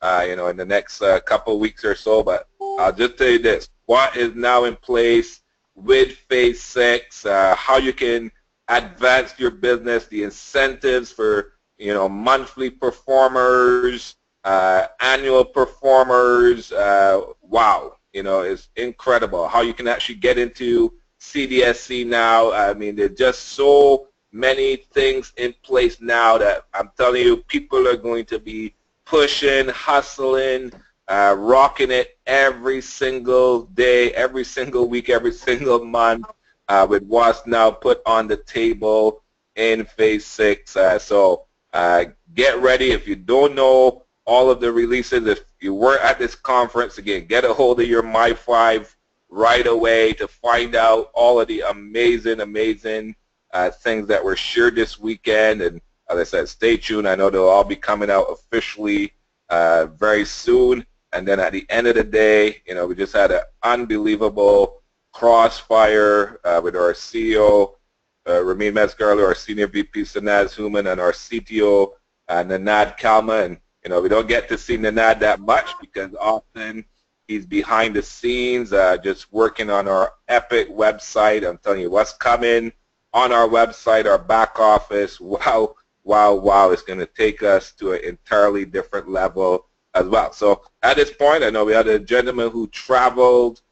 Speaker 3: you know, in the next couple of weeks or so. But I'll just tell you this: what is now in place with Phase 6, how you can advance your business, the incentives for, you know, monthly performers, annual performers. Wow, you know, it's incredible how you can actually get into CDSC now. I mean, there's just so many things in place now that I'm telling you, people are going to be pushing, hustling, rocking it every single day, every single week, every single month with what's now put on the table in Phase 6. So get ready. If you don't know all of the releases, if you were at this conference, again, get a hold of your My5 right away to find out all of the amazing things that were shared this weekend. And as I said, stay tuned. I know they'll all be coming out officially very soon. And then at the end of the day, you know, we just had an unbelievable crossfire with our CEO, Ramin Mesgarlou, our Senior VP, Sanaz, Hooman, and our CTO, Nanad Kalma. And, you know, we don't get to see Nanad that much because often he's behind the scenes just working on our epic website. I'm telling you, what's coming on our website, our back office, wow, wow, wow, it's going to take us to an entirely different level as well. So at this point, I know we had a gentleman who traveled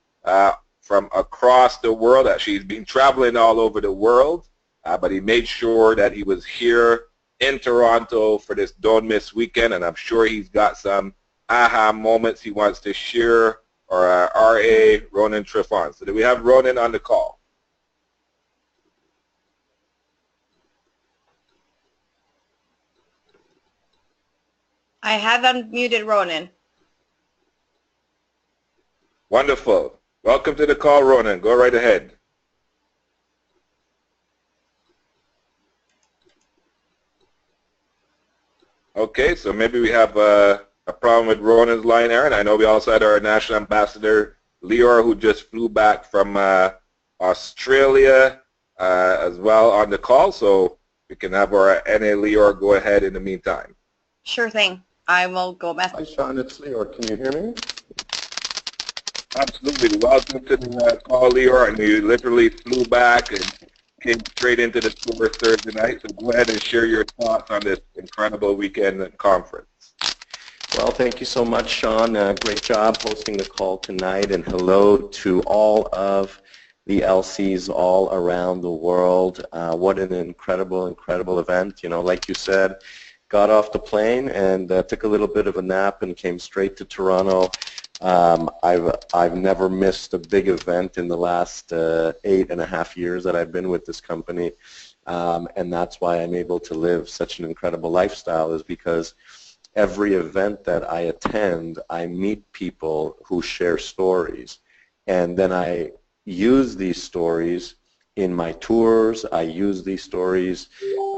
Speaker 3: from across the world. Actually, he's been traveling all over the world, but he made sure that he was here in Toronto for this Don't Miss weekend, and I'm sure he's got some aha moments he wants to share, or R.A. Ronan Trifon. So do we have Ronan on the call?
Speaker 2: I have unmuted Ronan.
Speaker 3: Wonderful. Welcome to the call, Ronan. Go right ahead. Okay, so maybe we have a problem with Ronan's line, Aaron. I know we also had our national ambassador, Lior, who just flew back from Australia as well on the call, so we can have our NA Lior go ahead in the meantime.
Speaker 2: Sure thing. I will go message.
Speaker 4: Hi, Sean. It's Lior. Can you hear me?
Speaker 3: Absolutely. Welcome to the call, Lior. And you literally flew back and came straight into the tour Thursday night. So go ahead and share your thoughts on this incredible weekend conference.
Speaker 13: Well, thank you so much, Sean. Great job hosting the call tonight. And hello to all of the LCs all around the world. What an incredible event. You know, like you said, got off the plane and took a little bit of a nap and came straight to Toronto I've never missed a big event in the last 8.5 years that I've been with this company, and that's why I'm able to live such an incredible lifestyle, is because every event that I attend, I meet people who share stories, and then I use these stories in my tours. I use these stories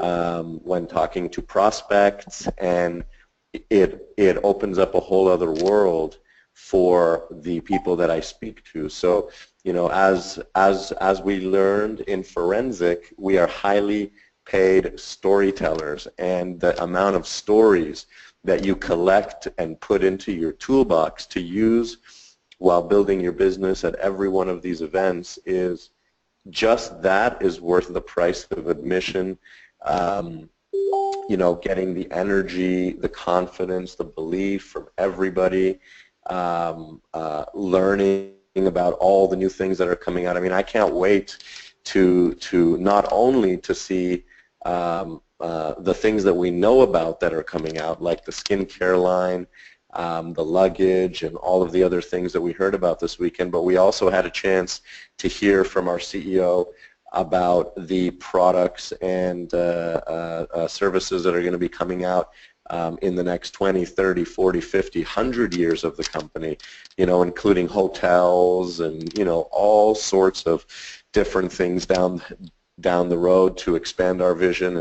Speaker 13: when talking to prospects, and it opens up a whole other world for the people that I speak to. So, you know, as we learned in forensic, we are highly paid storytellers, and the amount of stories that you collect and put into your toolbox to use while building your business at every one of these events is just that is worth the price of admission. You know, getting the energy, the confidence, the belief from everybody, learning about all the new things that are coming out. I mean, I can't wait to not only to see the things that we know about that are coming out, like the skincare line, the luggage, and all of the other things that we heard about this weekend, but we also had a chance to hear from our CEO about the products and services that are going to be coming out in the next 20, 30, 40, 50, 100 years of the company, you know, including hotels and, you know, all sorts of different things down the road to expand our vision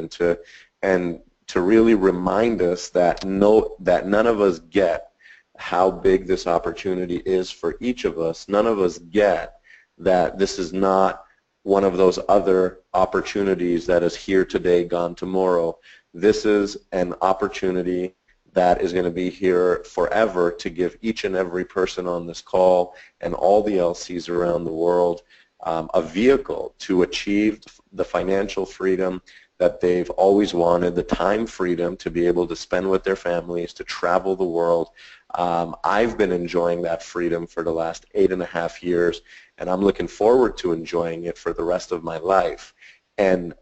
Speaker 13: and to really remind us that none of us get how big this opportunity is for each of us. None of us get that this is not one of those other opportunities that is here today, gone tomorrow. This is an opportunity that is going to be here forever to give each and every person on this call and all the LCs around the world a vehicle to achieve the financial freedom that they've always wanted, the time freedom to be able to spend with their families, to travel the world. I've been enjoying that freedom for the last 8.5 years, and I'm looking forward to enjoying it for the rest of my life. And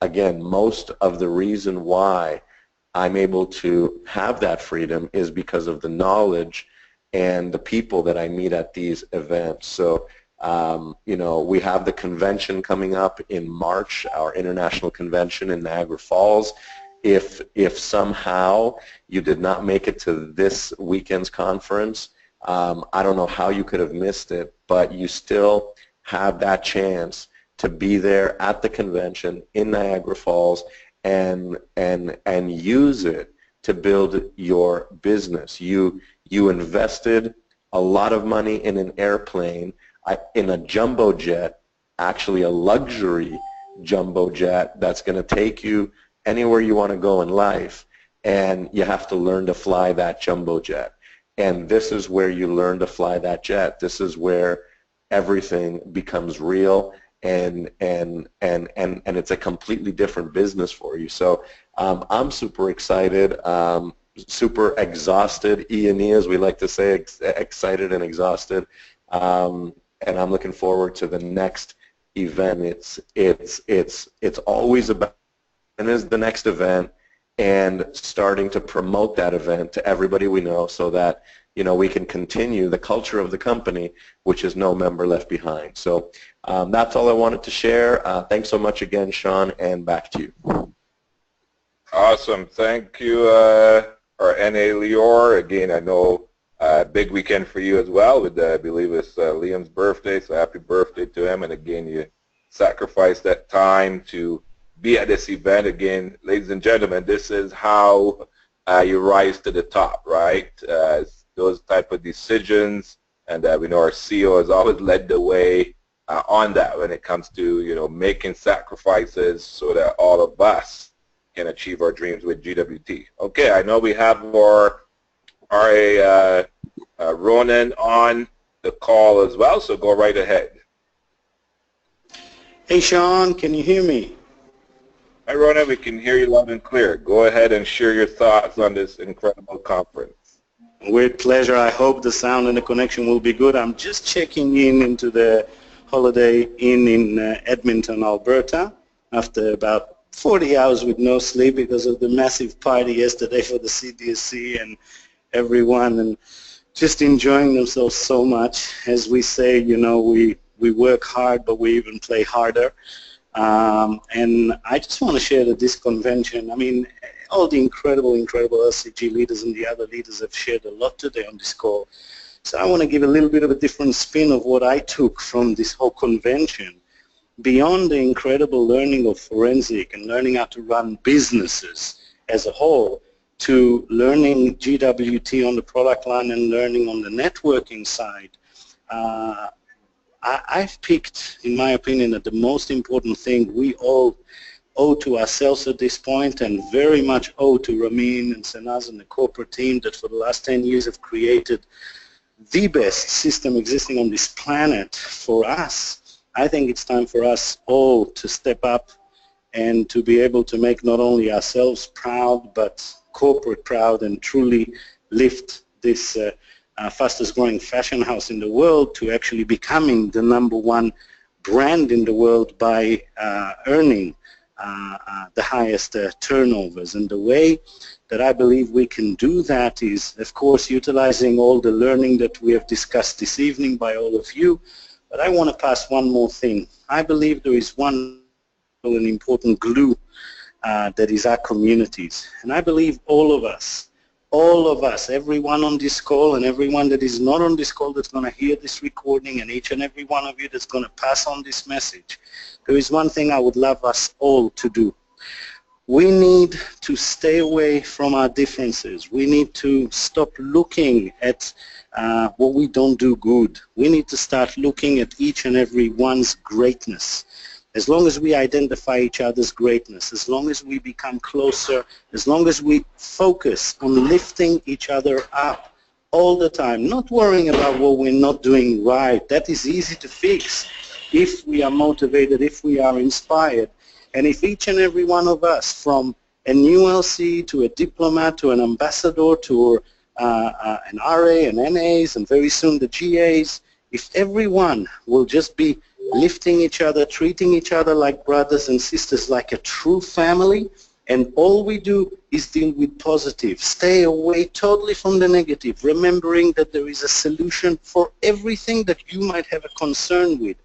Speaker 13: again, most of the reason why I'm able to have that freedom is because of the knowledge and the people that I meet at these events. So, you know, we have the convention coming up in March, our international convention in Niagara Falls. If somehow you did not make it to this weekend's conference, I don't know how you could have missed it, but you still have that chance to be there at the convention in Niagara Falls and use it to build your business. You invested a lot of money in an airplane, in a jumbo jet, actually a luxury jumbo jet that's going to take you anywhere you want to go in life, and you have to learn to fly that jumbo jet. And this is where you learn to fly that jet. This is where everything becomes real, and it's a completely different business for you. So I'm super excited, super exhausted, E&E as we like to say, excited and exhausted, and I'm looking forward to the next event. It's always about, and is the next event, and starting to promote that event to everybody we know, so that, you know, we can continue the culture of the company, which is no member left behind. So that's all I wanted to share. Thanks so much again, Sean, and back to you.
Speaker 3: Awesome. Thank you, our N.A. Lior. Again, I know big weekend for you as well. With I believe it's Liam's birthday, so happy birthday to him. And again, you sacrificed that time to be at this event. Again, ladies and gentlemen, this is how you rise to the top, right? Those type of decisions, and we know our CEO has always led the way on that when it comes to, you know, making sacrifices so that all of us can achieve our dreams with GWT. Okay, I know we have our RA Ronan on the call as well, so go right ahead.
Speaker 14: Hey Sean, can you hear me?
Speaker 3: Hi Ronan, we can hear you loud and clear. Go ahead and share your thoughts on this incredible conference.
Speaker 14: With pleasure. I hope the sound and the connection will be good. I'm just checking into the Holiday Inn in Edmonton, Alberta, after about 40 hours with no sleep because of the massive party yesterday for the CDSC and everyone. And just enjoying themselves so much. As we say, you know, we work hard, but we even play harder. And I just want to share that this convention, I mean, all the incredible LCG leaders and the other leaders have shared a lot today on this call. So I want to give a little bit of a different spin of what I took from this whole convention. Beyond the incredible learning of forensic and learning how to run businesses as a whole, to learning GWT on the product line and learning on the networking side, I've picked, in my opinion, that the most important thing we all owe to ourselves at this point, and very much owe to Ramin and Sanaz and the corporate team that for the last 10 years have created the best system existing on this planet for us. I think it's time for us all to step up and to be able to make not only ourselves proud, but corporate proud, and truly lift this fastest growing fashion house in the world to actually becoming the #1 brand in the world by earning the highest turnovers. And the way that I believe we can do that is, of course, utilizing all the learning that we have discussed this evening by all of you. But I want to pass one more thing. I believe there is an important glue that is our communities. And I believe all of us, everyone on this call and everyone that is not on this call that's going to hear this recording, and each and every one of you that's going to pass on this message, there is one thing I would love us all to do. We need to stay away from our differences. We need to stop looking at what we don't do good. We need to start looking at each and every one's greatness. As long as we identify each other's greatness, as long as we become closer, as long as we focus on lifting each other up all the time, not worrying about what we're not doing right. That is easy to fix if we are motivated, if we are inspired. And if each and every one of us, from a new LC to a diplomat to an ambassador to an RA and NAs and very soon the GAs, if everyone will just be lifting each other, treating each other like brothers and sisters, like a true family, and all we do is deal with positive. Stay away totally from the negative, remembering that there is a solution for everything that you might have a concern with.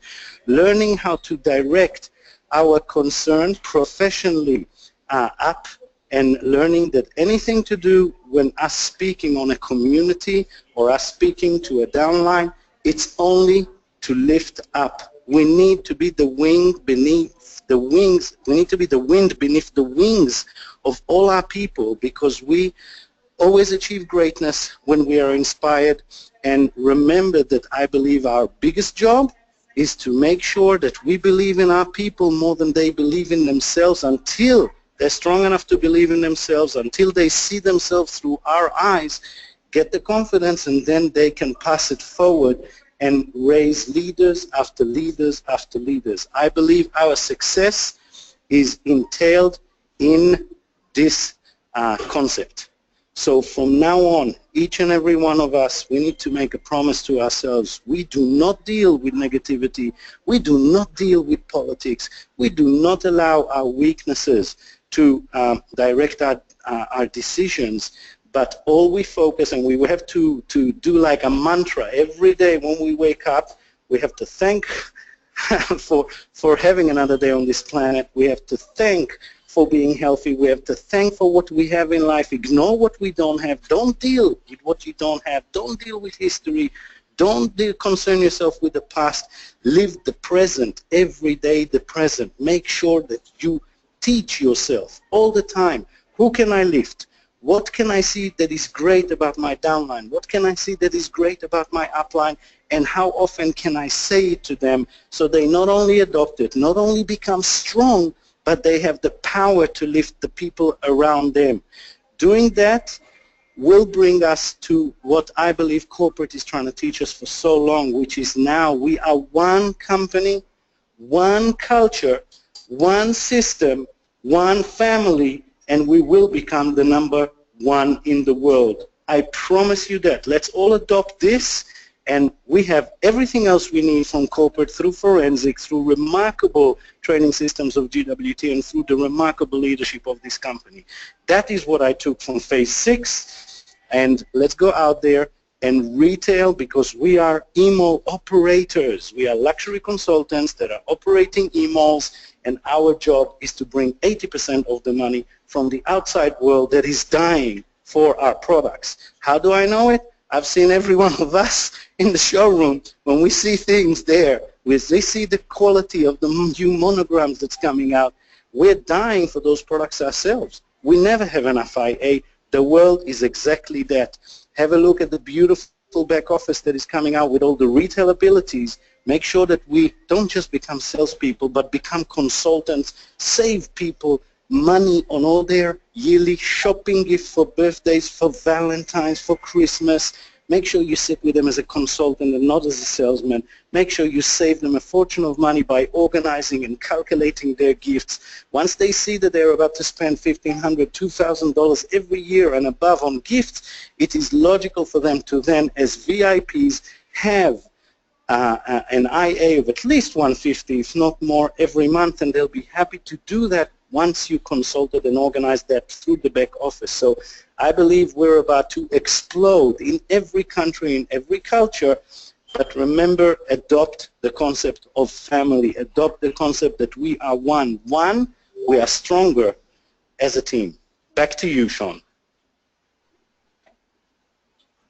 Speaker 14: Learning how to direct our concern professionally up, and learning that anything to do when us speaking on a community or us speaking to a downline, it's only to lift up. We need to be the wing beneath the wings. We need to be the wind beneath the wings of all our people, because we always achieve greatness when we are inspired. And remember that I believe our biggest job is to make sure that we believe in our people more than they believe in themselves, until they're strong enough to believe in themselves, until they see themselves through our eyes, get the confidence, and then they can pass it forward and raise leaders after leaders after leaders. I believe our success is entailed in this concept. So from now on, each and every one of us, we need to make a promise to ourselves. We do not deal with negativity. We do not deal with politics. We do not allow our weaknesses to direct our decisions. But all we focus, and we have to do like a mantra every day when we wake up. We have to thank for having another day on this planet. We have to thank for being healthy. We have to thank for what we have in life. Ignore what we don't have. Don't deal with what you don't have. Don't deal with history. Don't concern yourself with the past. Live the present, every day the present. Make sure that you teach yourself all the time. Who can I lift? What can I see that is great about my downline? What can I see that is great about my upline? And how often can I say it to them so they not only adopt it, not only become strong, but they have the power to lift the people around them. Doing that will bring us to what I believe corporate is trying to teach us for so long, which is now we are one company, one culture, one system, one family, and we will become the #1 in the world. I promise you that. Let's all adopt this, and we have everything else we need from corporate, through forensic, through remarkable training systems of GWT, and through the remarkable leadership of this company. That is what I took from phase 6, and let's go out there and retail, because we are e-mall operators. We are luxury consultants that are operating e-malls, and our job is to bring 80% of the money from the outside world that is dying for our products. How do I know it? I've seen every one of us in the showroom. When we see things there, they see the quality of the new monograms that's coming out, we're dying for those products ourselves. We never have enough IA. The world is exactly that. Have a look at the beautiful back office that is coming out with all the retail abilities. Make sure that we don't just become salespeople, but become consultants, save people money on all their yearly shopping gifts for birthdays, for Valentine's, for Christmas. Make sure you sit with them as a consultant and not as a salesman. Make sure you save them a fortune of money by organizing and calculating their gifts. Once they see that they're about to spend $1,500, $2,000 every year and above on gifts, it is logical for them to then, as VIPs, have an IA of at least $150, if not more, every month, and they'll be happy to do that once you consulted and organized that through the back office. So I believe we're about to explode in every country, in every culture. But remember, adopt the concept of family. Adopt the concept that we are one. One, we are stronger as a team. Back to you, Sean.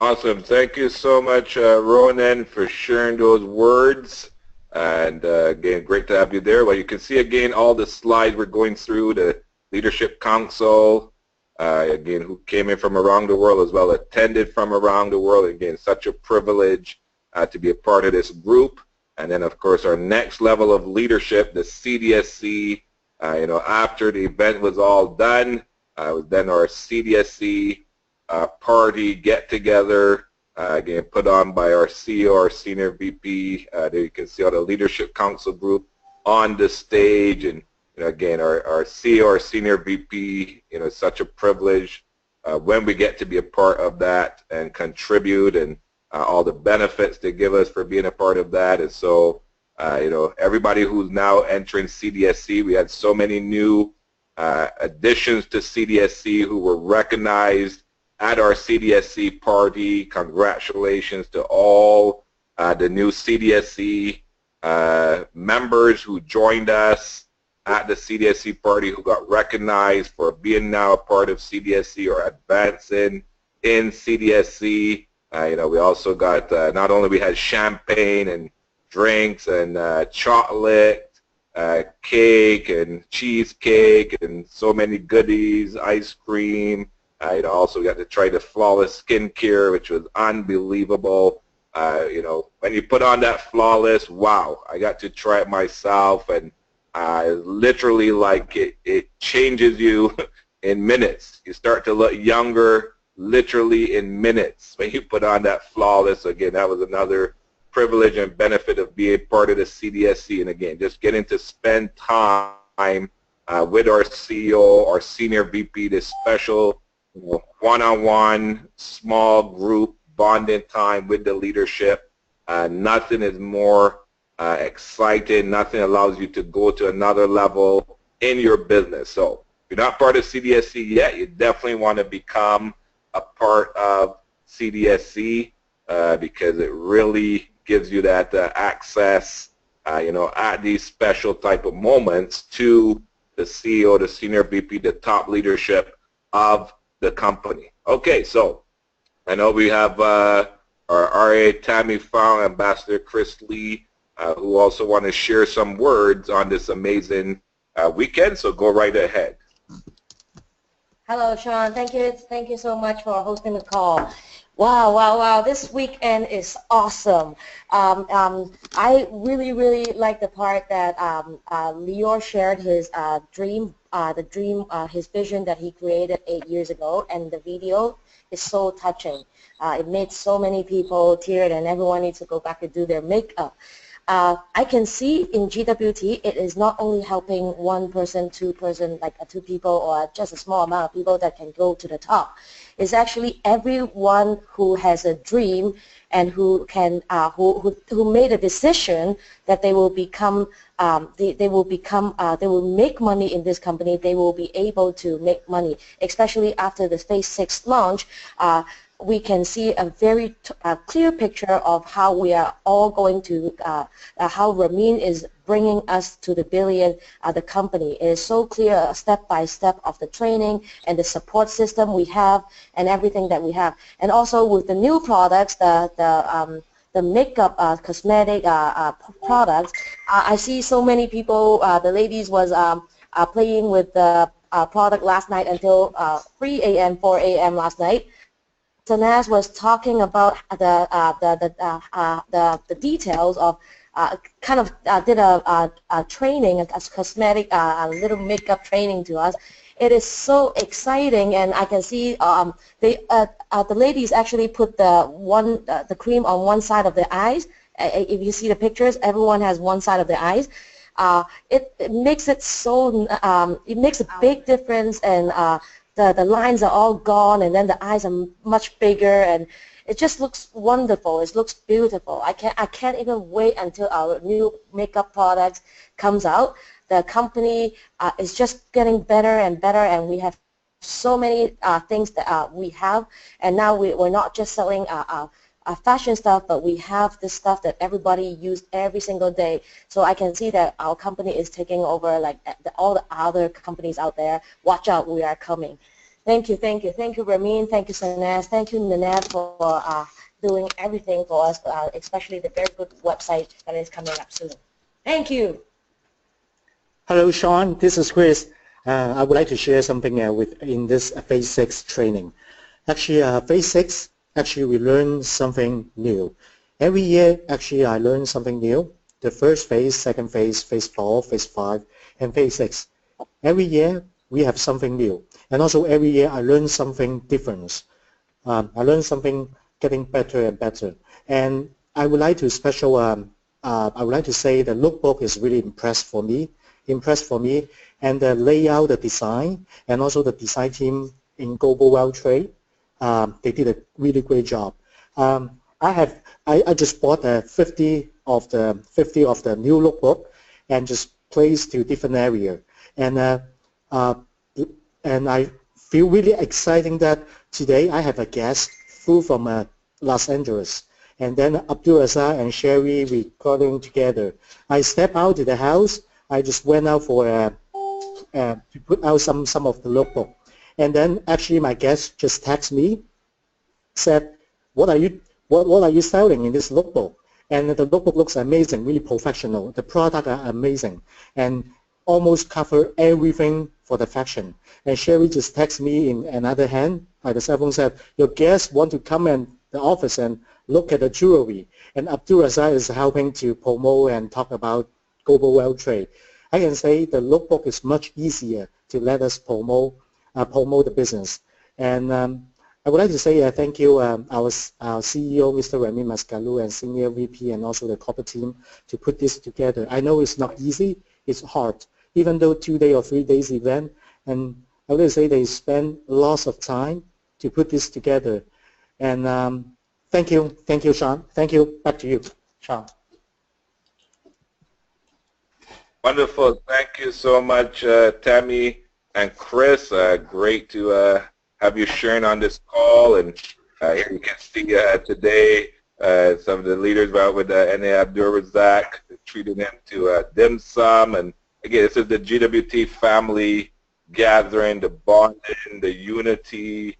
Speaker 3: Awesome. Thank you so much, Ronan, for sharing those words. And again, great to have you there. Well, you can see again all the slides we're going through, the Leadership Council, again, who came in from around the world as well, attended from around the world. Again, such a privilege to be a part of this group. And then, of course, our next level of leadership, the CDSC, after the event was all done, was then our CDSC party get-together, again, put on by our CEO, our Senior VP. There you can see all the Leadership Council group on the stage. And again, our CEO, our Senior VP, such a privilege when we get to be a part of that and contribute, and all the benefits they give us for being a part of that. And so, everybody who's now entering CDSC, we had so many new additions to CDSC who were recognized at our CDSC party. Congratulations to all the new CDSC members who joined us at the CDSC party, who got recognized for being now a part of CDSC or advancing in CDSC. We also got, not only we had champagne and drinks and chocolate, cake and cheesecake and so many goodies, ice cream. Also got to try the Flawless skincare, which was unbelievable. When you put on that Flawless, wow, I got to try it myself, and literally, like, it changes you in minutes. You start to look younger literally in minutes when you put on that Flawless. Again, that was another privilege and benefit of being part of the CDSC, and again, just getting to spend time with our CEO, our Senior VP, this special one-on-one, small group bonding time with the leadership. Nothing is more exciting. Nothing allows you to go to another level in your business. So if you're not part of CDSC yet, you definitely want to become a part of CDSC because it really gives you that access, at these special type of moments to the CEO, the Senior VP, the top leadership of the company. Okay, so I know we have our RA Tammy Fong, Ambassador Chris Lee, who also want to share some words on this amazing weekend, so go right ahead.
Speaker 5: Hello, Sean. Thank you so much for hosting the call. Wow. This weekend is awesome. I really like the part that Lior shared his his vision that he created 8 years ago, and the video is so touching. It made so many people tear, and everyone needs to go back and do their makeup. I can see in GWT it is not only helping one person, two person, like two people, or just a small amount of people that can go to the top. It's actually everyone who has a dream and who can who made a decision that they will become they will make money in this company. They will be able to make money, especially after the Phase 6 launch.
Speaker 6: we can see a very clear picture of how we are all going to, how Ramin is bringing us to the billion, the company. It is so clear step by step of the training and the support system we have and everything that we have. And also with the new products, the makeup cosmetic products, I see so many people, the ladies was playing with the product last night until 3 a.m., 4 a.m. last night. Sanaz was talking about the details of did a training, a cosmetic, a little makeup training to us. It is so exciting, and I can see the ladies actually put the cream on one side of their eyes. If you see the pictures, everyone has one side of their eyes. It makes it so it makes a big difference, and the lines are all gone, and then the eyes are much bigger, and it just looks wonderful. It looks beautiful. I can't even wait until our new makeup products comes out. The company is just getting better and better, and we have so many things that we have, and now we're not just selling fashion stuff, but we have this stuff that everybody uses every single day. So I can see that our company is taking over like all the other companies out there. Watch out, we are coming. Thank you, thank you. Thank you, Ramin. Thank you, Sanaz. Thank you, Nanette, for doing everything for us, especially the very good website that is coming up soon. Thank you.
Speaker 15: Hello, Sean. This is Chris. I would like to share something in this Phase 6 training. Actually, Phase 6, actually we learn something new. Every year, actually, I learn something new. The first phase, second phase, Phase 4, Phase 5, and Phase 6. Every year, we have something new. And also every year, I learn something different. I learn something getting better and better. And I would like to I would like to say the lookbook is really impressed for me, and the layout, the design, and also the design team in Global World Trade, they did a really great job. I just bought 50 of the new lookbook and just placed to different area, and I feel really exciting that today I have a guest flew from Los Angeles, and then Abdul Razak and Sherry recording together. I stepped out to the house. I just went out for to put out some of the lookbook, and then actually my guest just texted me, said, "What are you selling in this lookbook?" And the lookbook looks amazing, really professional. The product are amazing, and almost cover everything for the fashion. And Sherry just texted me in another hand by the cell phone, said, "Your guests want to come in the office and look at the jewelry." And Abdul Razak is helping to promote and talk about Global World Trade. I can say the lookbook is much easier to let us promote the business. And I would like to say thank you our CEO, Mr. Ramin Mesgarlou, and Senior VP, and also the corporate team to put this together. I know it's not easy, it's hard, even though 2 day or 3 days event, and I would say they spend lots of time to put this together. And thank you, Sean. Thank you. Back to you, Sean.
Speaker 3: Wonderful. Thank you so much, Tammy and Chris. Great to have you sharing on this call. And here you can see today some of the leaders were out with N.A. Abdul Razak, treating them to dim sum. And again, this is the GWT family gathering, the bonding, the unity.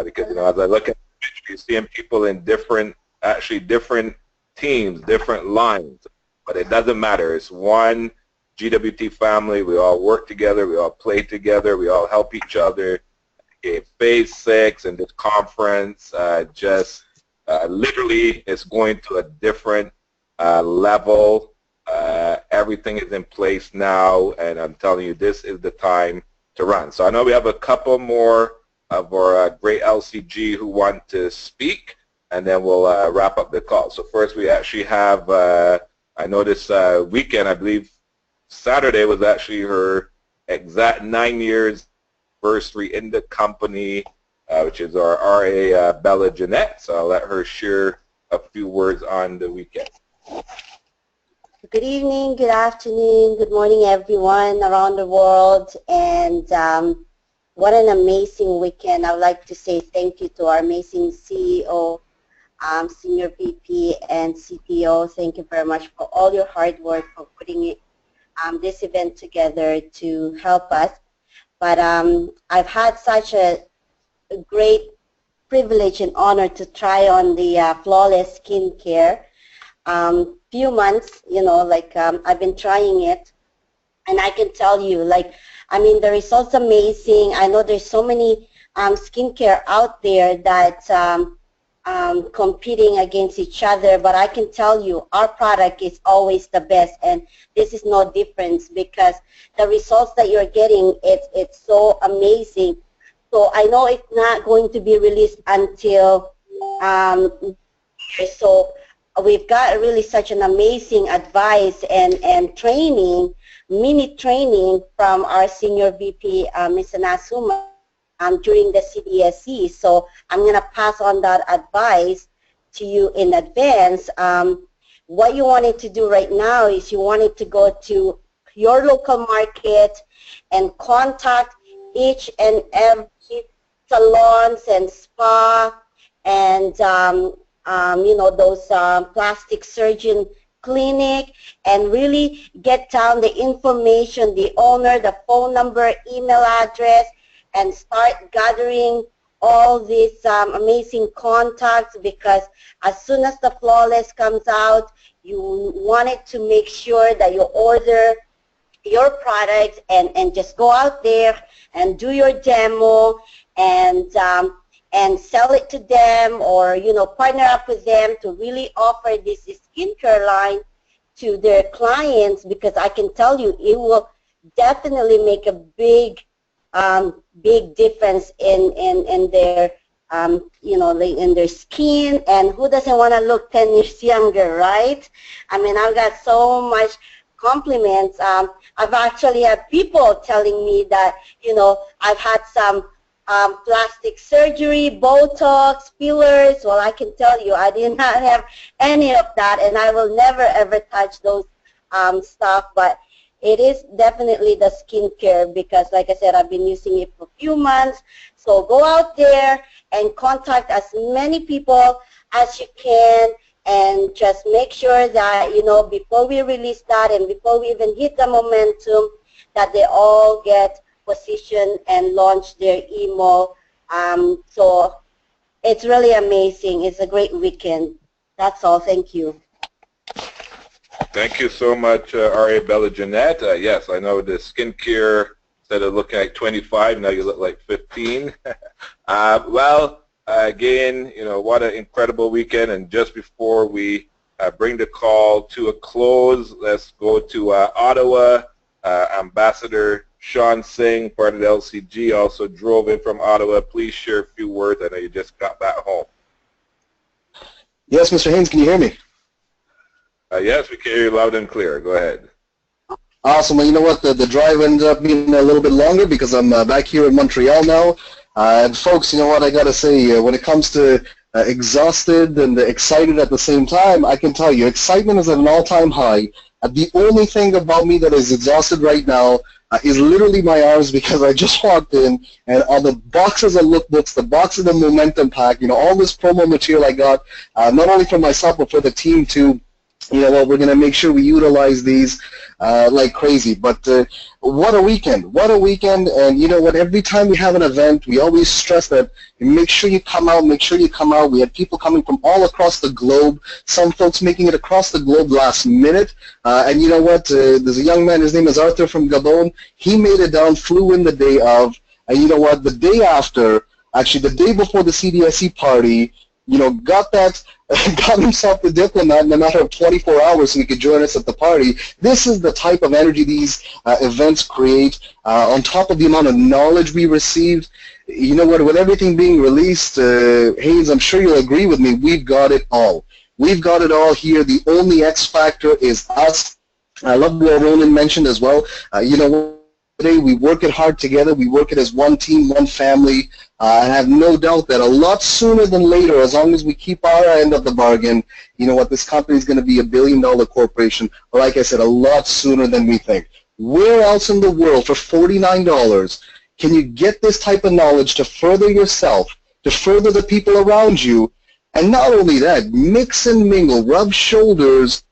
Speaker 3: Because as I look at the picture, you're seeing people in different teams, different lines. But it doesn't matter. It's one GWT family. We all work together. We all play together. We all help each other. Okay, Phase 6 and this conference literally is going to a different level. Everything is in place now, and I'm telling you, this is the time to run. So I know we have a couple more of our great LCG who want to speak, and then we'll wrap up the call. So first we actually have, I know this weekend, I believe Saturday was actually her exact 9 years anniversary in the company, which is our RA Bella Jeanette. So I'll let her share a few words on the weekend.
Speaker 16: Good evening, good afternoon, good morning everyone around the world, and what an amazing weekend. I would like to say thank you to our amazing CEO, Senior VP, and CTO. Thank you very much for all your hard work for putting it, this event together to help us. But I've had such a great privilege and honor to try on the Flawless Skincare. Few months, you know, like I've been trying it, and I can tell you, like, I mean, the results amazing. I know there's so many skincare out there that competing against each other, but I can tell you our product is always the best, and this is no difference because the results that you're getting, it's so amazing. So I know it's not going to be released until so we've got really such an amazing advice and training, mini training from our Senior VP, Ms. Sanaz, Hooman, during the CDSC. So I'm going to pass on that advice to you in advance. What you wanted to do right now is you wanted to go to your local market and contact each and every salons and spa and you know, those plastic surgeon clinic, and really get down the information, the owner, the phone number, email address, and start gathering all these amazing contacts, because as soon as the Flawless comes out, you wanted to make sure that you order your product and just go out there and do your demo and sell it to them, or, you know, partner up with them to really offer this skincare line to their clients, because I can tell you it will definitely make a big big difference in their you know, in their skin. And who doesn't want to look 10 years younger, right? I mean, I've got so much compliments. I've actually had people telling me that, you know, I've had some plastic surgery, Botox, fillers. Well, I can tell you I did not have any of that, and I will never ever touch those stuff. But it is definitely the skincare, because like I said, I've been using it for a few months. So go out there and contact as many people as you can, and just make sure that, you know, before we release that and before we even hit the momentum, that they all get positioned and launch their emo. So it's really amazing. It's a great weekend. That's all. Thank you.
Speaker 3: Thank you so much, Arabella Jeanette. Yes, I know the skincare, instead of looking like 25, now you look like 15. Well, again, you know, what an incredible weekend. And just before we bring the call to a close, let's go to Ottawa. Ambassador Sean Singh, part of the LCG, also drove in from Ottawa. Please share a few words. I know you just got back home.
Speaker 17: Yes, Mr. Haynes, can you hear me?
Speaker 3: Yes, we can hear you loud and clear. Go ahead.
Speaker 17: Awesome. Well, you know what? The drive ended up being a little bit longer because I'm back here in Montreal now. And folks, you know what I got to say? When it comes to exhausted and excited at the same time, I can tell you, excitement is at an all-time high. The only thing about me that is exhausted right now is literally my arms, because I just walked in and all the boxes of lookbooks, the boxes of momentum pack, you know, all this promo material I got, not only for myself but for the team too. You know what, we're going to make sure we utilize these like crazy. But what a weekend. What a weekend. And you know what, every time we have an event, we always stress that make sure you come out, make sure you come out. We had people coming from all across the globe, some folks making it across the globe last minute. And you know what, there's a young man, his name is Arthur from Gabon. He made it down, flew in the day of, and you know what, the day after, actually the day before the CDSC party, you know, got himself the diplomat in a matter of 24 hours so he could join us at the party. This is the type of energy these events create, on top of the amount of knowledge we received. You know what, with everything being released, Haynes, I'm sure you'll agree with me, we've got it all. We've got it all here. The only X factor is us. I love what Ronan mentioned as well. You know, today we work it hard together. We work it as one team, one family. I have no doubt that a lot sooner than later, as long as we keep our end of the bargain, you know what, this company is going to be $1 billion corporation. Like I said, a lot sooner than we think. Where else in the world for $49 can you get this type of knowledge to further yourself, to further the people around you, and not only that, mix and mingle, rub shoulders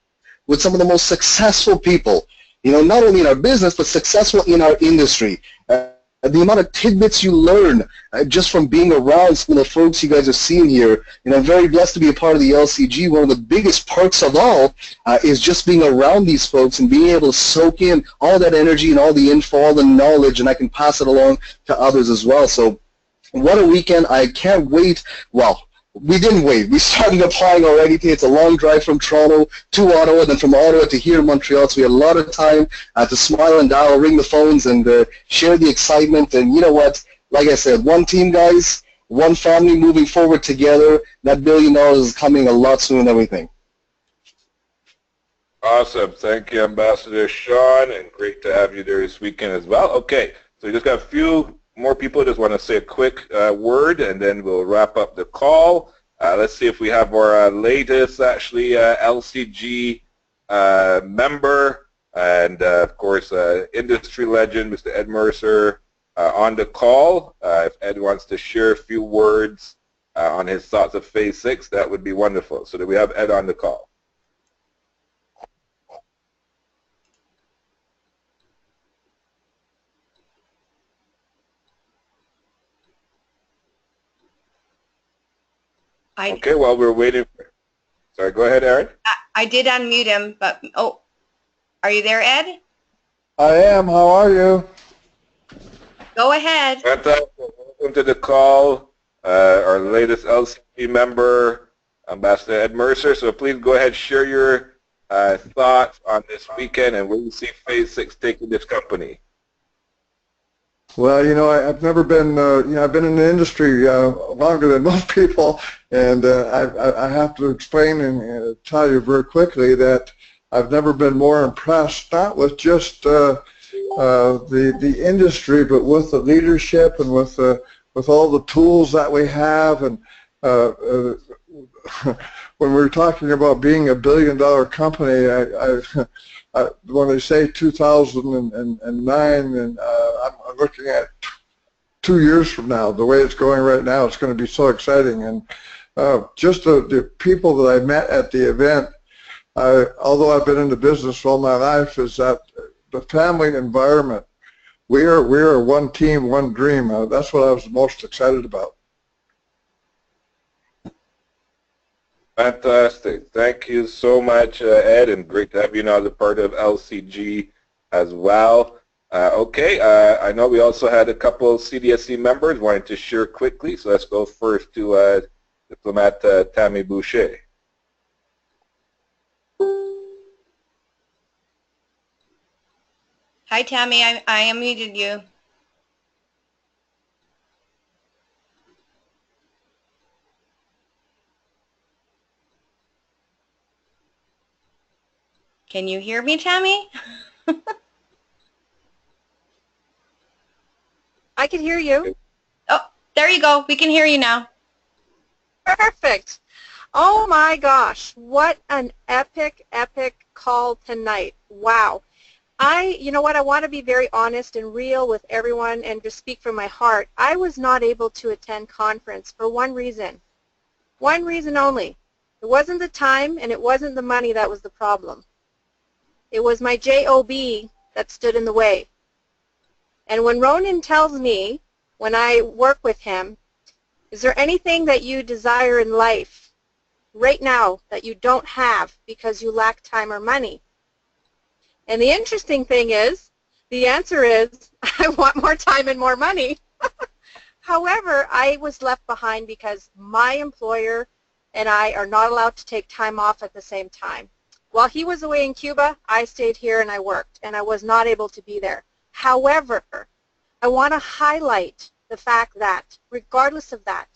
Speaker 17: with some of the most successful people, not only in our business, but successful in our industry. The amount of tidbits you learn just from being around some of the folks you guys are seeing here. I'm very blessed to be a part of the LCG. One of the biggest perks of all is just being around these folks and being able to soak in all that energy and all the info, all the knowledge, and I can pass it along to others as well. So what a weekend. I can't wait. Well, we didn't wait. We started applying already. It's a long drive from Toronto to Ottawa, then from Ottawa to here in Montreal. So we had a lot of time to smile and dial, ring the phones, and share the excitement. And you know what? Like I said, one team, guys, one family moving forward together. That $1 billion is coming a lot sooner than we think.
Speaker 3: Awesome. Thank you, Ambassador Sean, and great to have you there this weekend as well. Okay, so we just got a few more people. Just want to say a quick word, and then we'll wrap up the call. Let's see if we have our latest, actually, LCG member, and of course, industry legend, Mr. Ed Mercer, on the call. If Ed wants to share a few words on his thoughts of Phase 6, that would be wonderful. So do we have Ed on the call? Okay, while we're waiting. Sorry, go ahead, Aaron.
Speaker 2: I did unmute him, but, oh, are you there, Ed?
Speaker 18: I am. How are you?
Speaker 2: Go ahead.
Speaker 3: Fantastic. Welcome to the call. Our latest LCG member, Ambassador Ed Mercer. So please go ahead, share your thoughts on this weekend and where you see Phase 6 taking this company.
Speaker 18: Well, I've never been, I've been in the industry longer than most people, and I have to explain and tell you very quickly that I've never been more impressed, not with just the industry, but with the leadership and with all the tools that we have. And when we're talking about being a $1 billion company, when they say 2009, and I'm looking at 2 years from now, the way it's going right now, it's going to be so exciting. And just the people that I met at the event, although I've been in the business all my life, is that the family environment. We are one team, one dream. That's what I was most excited about.
Speaker 3: Fantastic. Thank you so much, Ed, and great to have you now as a part of LCG as well. Okay, I know we also had a couple CDSC members wanting to share quickly, so let's go first to Diplomat Tammy Boucher.
Speaker 2: Hi, Tammy. I unmuted you. Can you hear me, Tammy?
Speaker 19: I can hear you.
Speaker 2: Oh, there you go. We can hear you now.
Speaker 19: Perfect. Oh my gosh, what an epic, epic call tonight. Wow. You know what, I want to be very honest and real with everyone and just speak from my heart. I was not able to attend conference for one reason. One reason only. It wasn't the time and it wasn't the money that was the problem. It was my job that stood in the way. And when Ronan tells me, when I work with him, is there anything that you desire in life right now that you don't have because you lack time or money? And the interesting thing is, the answer is, I want more time and more money. However, I was left behind because my employer and I are not allowed to take time off at the same time. While he was away in Cuba, I stayed here and I worked, and I was not able to be there. However, I want to highlight the fact that, regardless of that,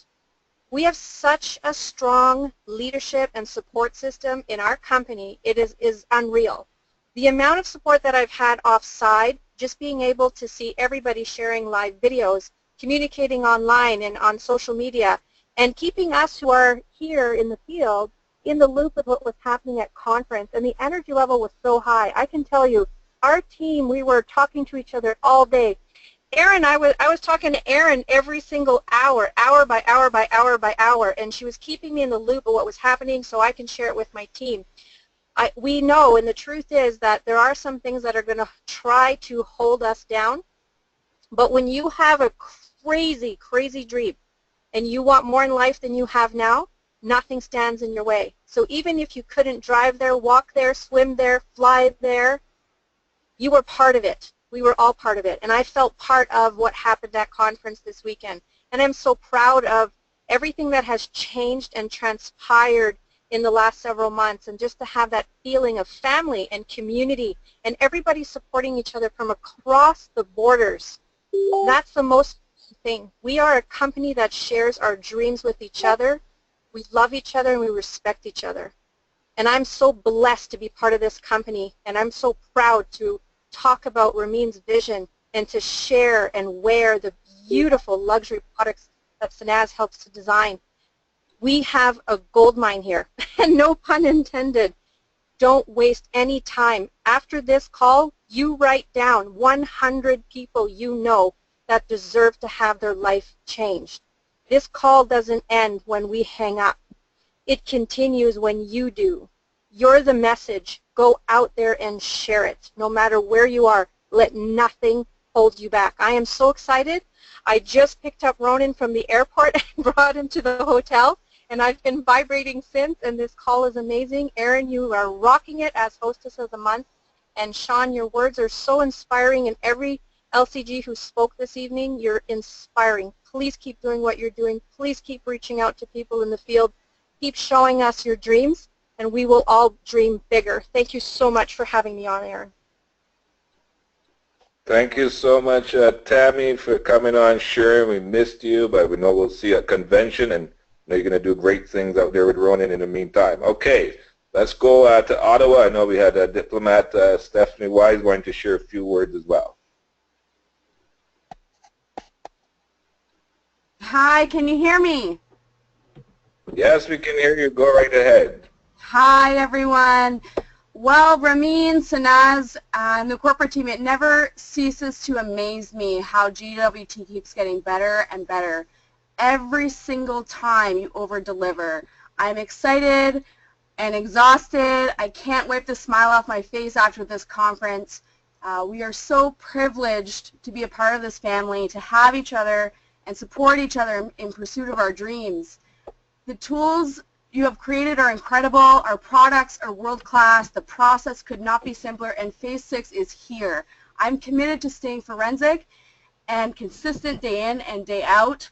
Speaker 19: we have such a strong leadership and support system in our company, it is unreal. The amount of support that I've had offside, just being able to see everybody sharing live videos, communicating online and on social media, and keeping us who are here in the field in the loop of what was happening at conference, and the energy level was so high. I can tell you, our team, we were talking to each other all day, Aaron, I was talking to Aaron every single hour, hour by hour by hour by hour, and she was keeping me in the loop of what was happening so I can share it with my team. We know, and the truth is that there are some things that are going to try to hold us down, but when you have a crazy, crazy dream and you want more in life than you have now, nothing stands in your way. So even if you couldn't drive there, walk there, swim there, fly there, you were part of it. We were all part of it. And I felt part of what happened at conference this weekend. And I'm so proud of everything that has changed and transpired in the last several months, and just to have that feeling of family and community and everybody supporting each other from across the borders. That's the most thing. We are a company that shares our dreams with each other. We love each other and we respect each other. And I'm so blessed to be part of this company, and I'm so proud to talk about Ramin's vision and to share and wear the beautiful luxury products that Sanaz helps to design. We have a gold mine here, and no pun intended. Don't waste any time. After this call, you write down 100 people you know that deserve to have their life changed. This call doesn't end when we hang up. It continues when you do. You're the message. Go out there and share it. No matter where you are, let nothing hold you back. I am so excited. I just picked up Ronan from the airport and brought him to the hotel, and I've been vibrating since, and this call is amazing. Erin, you are rocking it as Hostess of the Month, and Sean, your words are so inspiring, and every LCG who spoke this evening, you're inspiring. Please keep doing what you're doing. Please keep reaching out to people in the field. Keep showing us your dreams, and we will all dream bigger. Thank you so much for having me on, Erin.
Speaker 3: Thank you so much, Tammy, for coming on, sharing. We missed you, but we know we'll see you at convention, and I know you're going to do great things out there with Ronan in the meantime. Okay, let's go to Ottawa. I know we had a diplomat, Stephanie Wise, going to share a few words as well.
Speaker 20: Hi, can you hear me?
Speaker 3: Yes, we can hear you. Go right ahead.
Speaker 20: Hi, everyone. Well, Ramin, Sanaz, and the corporate team, it never ceases to amaze me how GWT keeps getting better and better. Every single time you over-deliver. I'm excited and exhausted. I can't wipe the smile off my face after this conference. We are so privileged to be a part of this family, to have each other and support each other in pursuit of our dreams. The tools you have created are incredible. Our products are world-class. The process could not be simpler, and Phase 6 is here. I'm committed to staying forensic and consistent day in and day out.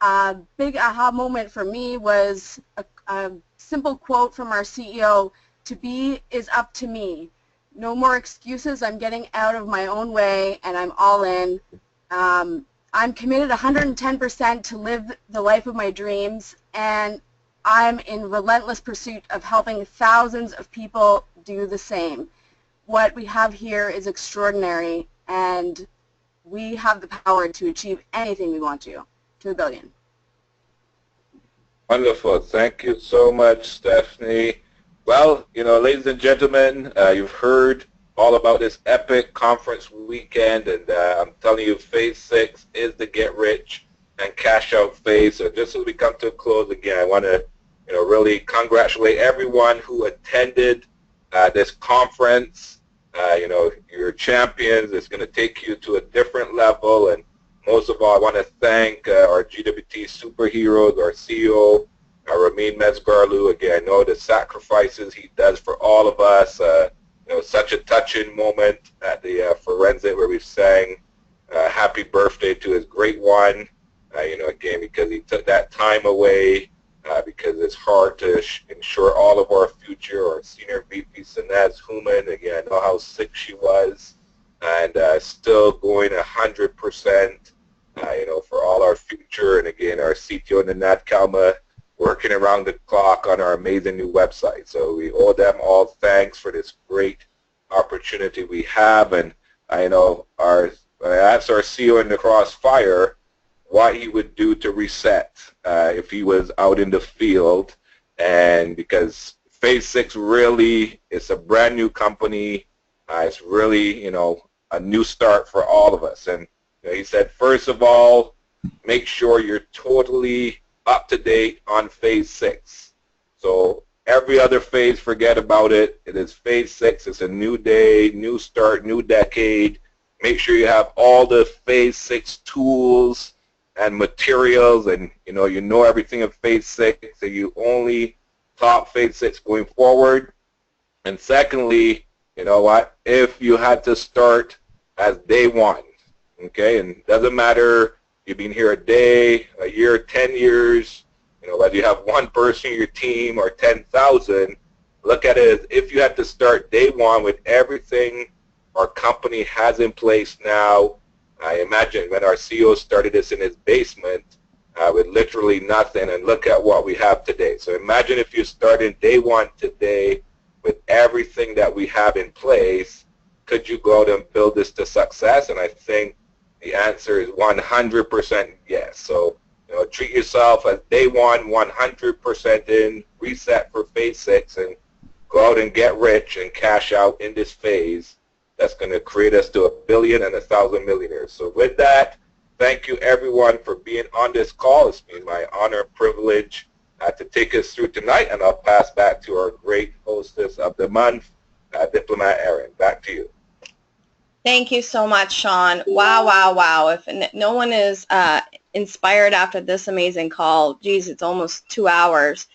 Speaker 20: A big aha moment for me was a simple quote from our CEO, "To be is up to me." No more excuses. I'm getting out of my own way, and I'm all in. I'm committed 110% to live the life of my dreams, and I'm in relentless pursuit of helping thousands of people do the same. What we have here is extraordinary, and we have the power to achieve anything we want to $1 billion.
Speaker 3: Wonderful. Thank you so much, Stephanie. Well, you know, ladies and gentlemen, you've heard all about this epic conference weekend, and I'm telling you, Phase 6 is the get rich and cash out phase. So just as we come to a close again, I want to, you know, really congratulate everyone who attended this conference. You know, you're champions. It's going to take you to a different level, and most of all, I want to thank our GWT superheroes, our CEO, Ramin Mesgarlou. Again, I know the sacrifices he does for all of us. You know, such a touching moment at the forensic where we sang happy birthday to his great one. You know, again, because he took that time away, because it's hard to ensure all of our future. Our senior VP, Sanaz Hooman, again, I know how sick she was, and still going 100%, you know, for all our future. And again, our CTO, Nanad Kalma, working around the clock on our amazing new website. So we owe them all thanks for this great opportunity we have. And I know I asked our CEO in the crossfire what he would do to reset if he was out in the field, and because Phase 6 really is a brand new company, it's really, you know, a new start for all of us. And He said, first of all, make sure you're totally up to date on phase 6. So every other phase, forget about it. It is phase 6. It's a new day, new start, new decade. Make sure you have all the phase 6 tools and materials, and you know everything of phase 6, so you only top phase 6 going forward. And secondly, you know what, if you had to start as day 1, okay, and it doesn't matter you've been here a day, a year, 10 years, whether you have one person in your team or 10,000, look at it as if you had to start day 1 with everything our company has in place now. I imagine when our CEO started this in his basement with literally nothing, and look at what we have today. So imagine if you started day 1 today with everything that we have in place, could you go out and build this to success? And I think the answer is 100% yes. So treat yourself as day 1, 100% in, reset for phase 6, and go out and get rich and cash out in this phase. That's going to create us to 1 billion and 1,000 millionaires. So with that, thank you everyone for being on this call. It's been my honor and privilege to take us through tonight, and I'll pass back to our great hostess of the month, Diplomat Erin. Back to you.
Speaker 2: Thank you so much, Sean. Wow, wow, wow. If no one is inspired after this amazing call, geez, it's almost 2 hours.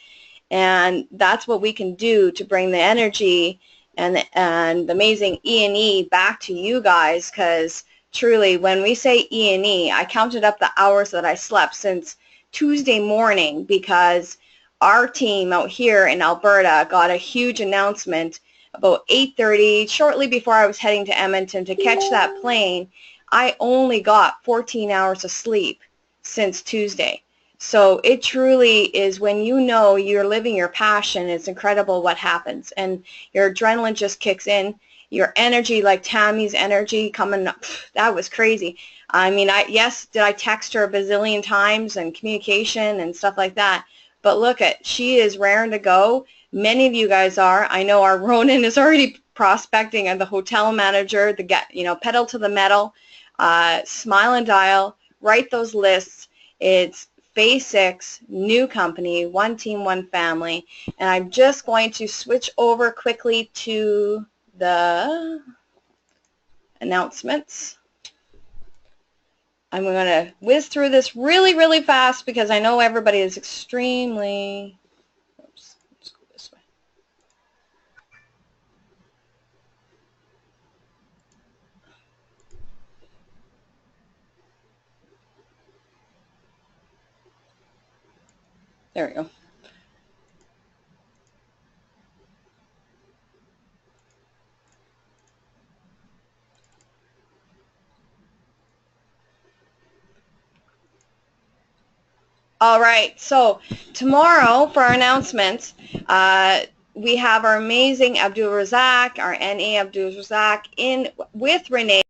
Speaker 2: And that's what we can do to bring the energy and the amazing E&E back to you guys, because truly when we say E&E, I counted up the hours that I slept since Tuesday morning, because our team out here in Alberta got a huge announcement about 8:30, shortly before I was heading to Edmonton to catch that plane. I only got 14 hours of sleep since Tuesday. So it truly is, when you know you're living your passion, it's incredible what happens. And your adrenaline just kicks in. Your energy, like Tammy's energy coming up, that was crazy. I mean, did I text her a bazillion times and communication and stuff like that? But look she is raring to go. Many of you guys are. I know our Ronan is already prospecting, and the hotel manager, pedal to the metal, smile and dial, write those lists. It's phase 6, new company, one team, one family. And I'm just going to switch over quickly to the announcements. I'm going to whiz through this really, really fast because I know everybody is extremely... Oops, let's go this way. There we go. All right, so tomorrow for our announcements, we have our amazing Abdul Razak, our NA Abdul Razak, in with Renee.